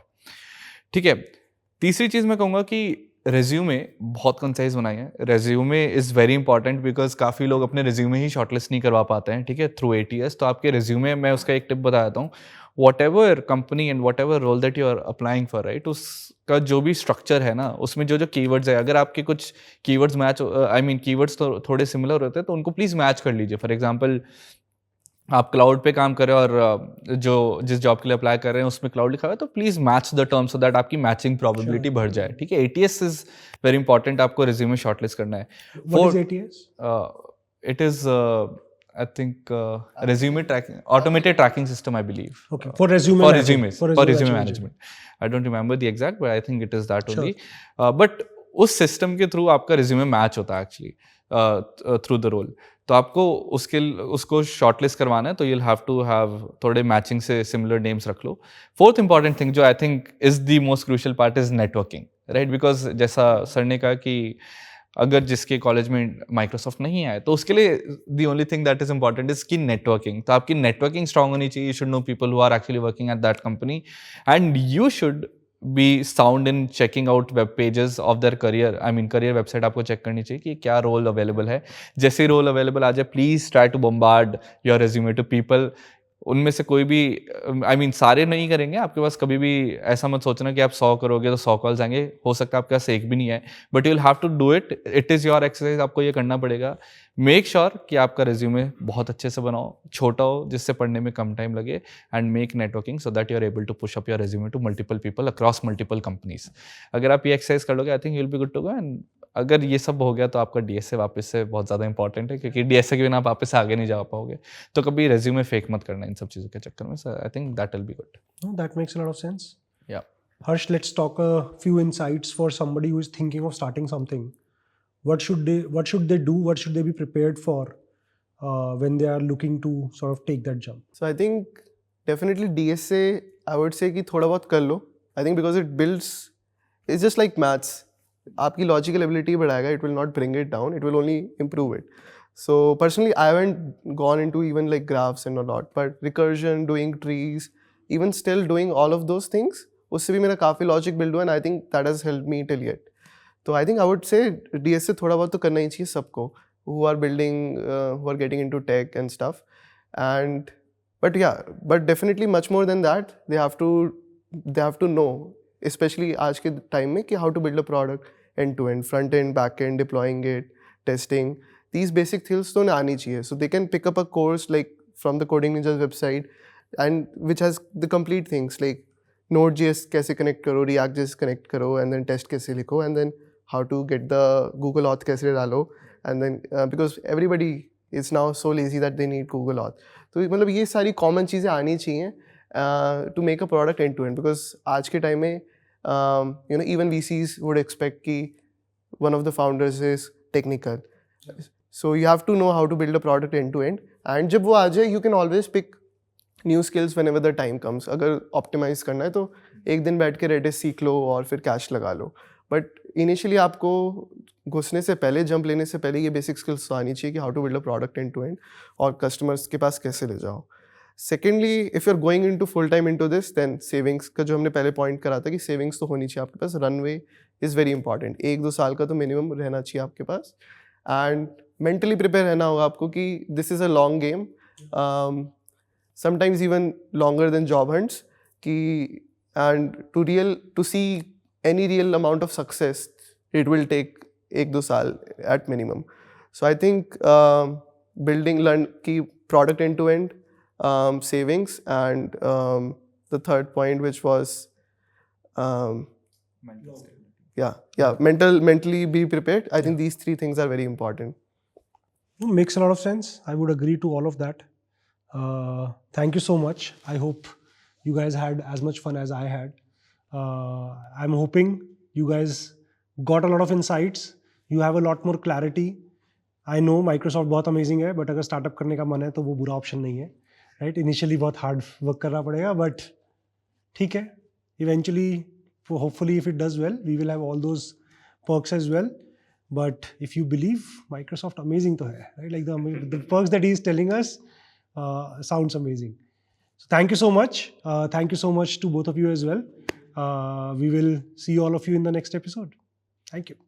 ठीक है. तीसरी चीज़ मैं कहूँगा कि रेज्यूमे बहुत कंसाइज बनाइए. Resume is very important because काफ़ी लोग अपने रेज्यूमे ही शॉर्टलिस्ट नहीं करवा पाते हैं. ठीक है, थ्रू ATS. तो आपके रेज्यूमे, मैं उसका एक टिप बता देता हूँ. Whatever company and whatever role that you are applying for, right, उसका जो भी स्ट्रक्चर है ना, उसमें जो जो कीवर्ड्स है, अगर आपके कुछ keywords match, I mean keywords तो थोड़े सिमिलर होते हैं, तो उनको प्लीज़ मैच कर लीजिए. फॉर एग्जाम्पल, आप क्लाउड पे काम कर रहे हो और जो जिस जॉब के लिए अप्लाई कर रहे हैं उसमें क्लाउड लिखा हुआ है, तो please match the term so that आपकी मैचिंग प्रोबेबिलिटी बढ़ जाए. ठीक है. ATS is very important. आपको रिज्यूमे शॉर्टलिस्ट करना है. What is ATS? It is I think resume tracking, automated tracking system, I believe. Okay, for resume For matching. resumes, For for resume resume matching. management. I don't remember the exact, but I think it is that Sure. only. But उस system के through आपका resume match होता है actually through the role. तो आपको उसको shortlist करवाना है, तो यूल हैव टू हैव थोड़े मैचिंग से सिमिलर नेम्स रख लो. फोर्थ इंपॉर्टेंट थिंग जो I think is the most crucial part is networking, right. Because जैसा सर ने कहा कि अगर जिसके कॉलेज में माइक्रोसॉफ्ट नहीं आए, तो उसके लिए the only thing that is important is की नेटवर्किंग. तो आपकी नेटवर्किंग स्ट्रांग होनी चाहिए. You should know people who are actually working at that company, and you should be sound in checking out web pages of their career. I mean career website आपको check करनी चाहिए कि क्या role available है. जैसे ही role available आ जाए, please try to bombard your resume to people. उनमें से कोई भी, आई मीन सारे नहीं करेंगे. आपके पास कभी भी ऐसा मत सोचना कि आप 100 करोगे तो 100 कॉल्स आएंगे. हो सकता है आपके पास एक भी नहीं है, but you will have to do it. It is your exercise. आपको ये करना पड़ेगा. मेक श्योर कि आपका रेज्यूमे बहुत अच्छे से बनाओ, छोटा हो जिससे पढ़ने में कम टाइम लगे, and make networking so that you are able to push up your resume to multiple people across multiple companies. अगर आप ये एक्सरसाइज कर लोगे, I think you will be good to go. And अगर ये सब हो गया तो आपका DSA वापस से बहुत ज़्यादा इंपॉर्टेंट है, क्योंकि DSA के बिना आप वापस से आगे नहीं जा पाओगे. तो कभी रेज्यूमे फेक मत करना इन सब चीज़ों के चक्कर में. So I think that will be good. No, that makes a lot of sense. या Harsh, let's talk a few insights for somebody who is thinking of starting something. What should they do? What should they be prepared for when they are looking to sort of take that jump? So I think definitely DSA, I would say कि थोड़ा बहुत कर लो. I think because it builds, it's just like maths. आपकी logical ability बढ़ाएगा. It will not bring it down, it will only improve it. So personally I haven't gone into even like graphs and lot, but recursion, doing trees, even still doing all of those things, उससे भी मेरा काफ़ी logic build हुआ, and I think that has help me till yet. तो I think I would say DSA थोड़ा बहुत तो करना ही चाहिए सबको, who are building, who are getting into tech and stuff. And but definitely much more than that, they have to know, especially आज के टाइम में, कि how to build a product end to end, front end, back end, deploying it, testing. These basic skills तो आनी चाहिए. So they can pick up a course like from the Coding Ninja's website, and which has the complete things like Node.js कैसे connect करो, React.js connect करो, and then test कैसे लिखो, and then how to get the Google Auth कैसे डालो, and then because everybody is now so lazy that they need Google Auth. तो मतलब ये सारी कॉमन चीज़ें आनी चाहिए to make a product end to end, because आज के टाइम में even VCs would expect कि one of the founders is technical. So you have to know how to build a product end to end, and जब वो आ जाए, you can always pick new skills whenever the time comes. अगर optimize करना है तो एक दिन बैठ के Redis सीख लो और फिर cache लगा लो, but initially आपको घुसने से पहले, जंप लेने से पहले ये बेसिक स्किल्स तो आनी चाहिए कि how to build a product end to end, और कस्टमर्स के पास कैसे ले जाओ. Secondly, if you are going into full time into this, then savings का जो हमने पहले पॉइंट करा था कि सेविंग्स तो होनी चाहिए आपके पास. Runway is very important. 1-2 साल का तो मिनिमम रहना चाहिए आपके पास, एंड मेंटली प्रिपेयर रहना होगा आपको कि this is a long game, sometimes even longer than job hunts, कि and to see any real amount of success it will take 1-2 साल at minimum. So I think learn की product end to end, savings, and the third point, which was mentally be prepared. I think these three things are very important. Makes a lot of sense. I would agree to all of that. Thank you so much. I hope you guys had as much fun as I had. I'm hoping you guys got a lot of insights. You have a lot more clarity. I know Microsoft बहुत amazing है, but अगर startup करने का मन है तो वो बुरा option नहीं है, right? Initially बहुत hard work करना पड़ेगा, but ठीक है. Eventually, hopefully if it does well, we will have all those perks as well. But if you believe, Microsoft amazing तो है, right? Like the perks that he is telling us sounds amazing. So thank you so much. Thank you so much to both of you as well. We will see all of you in the next episode. Thank you.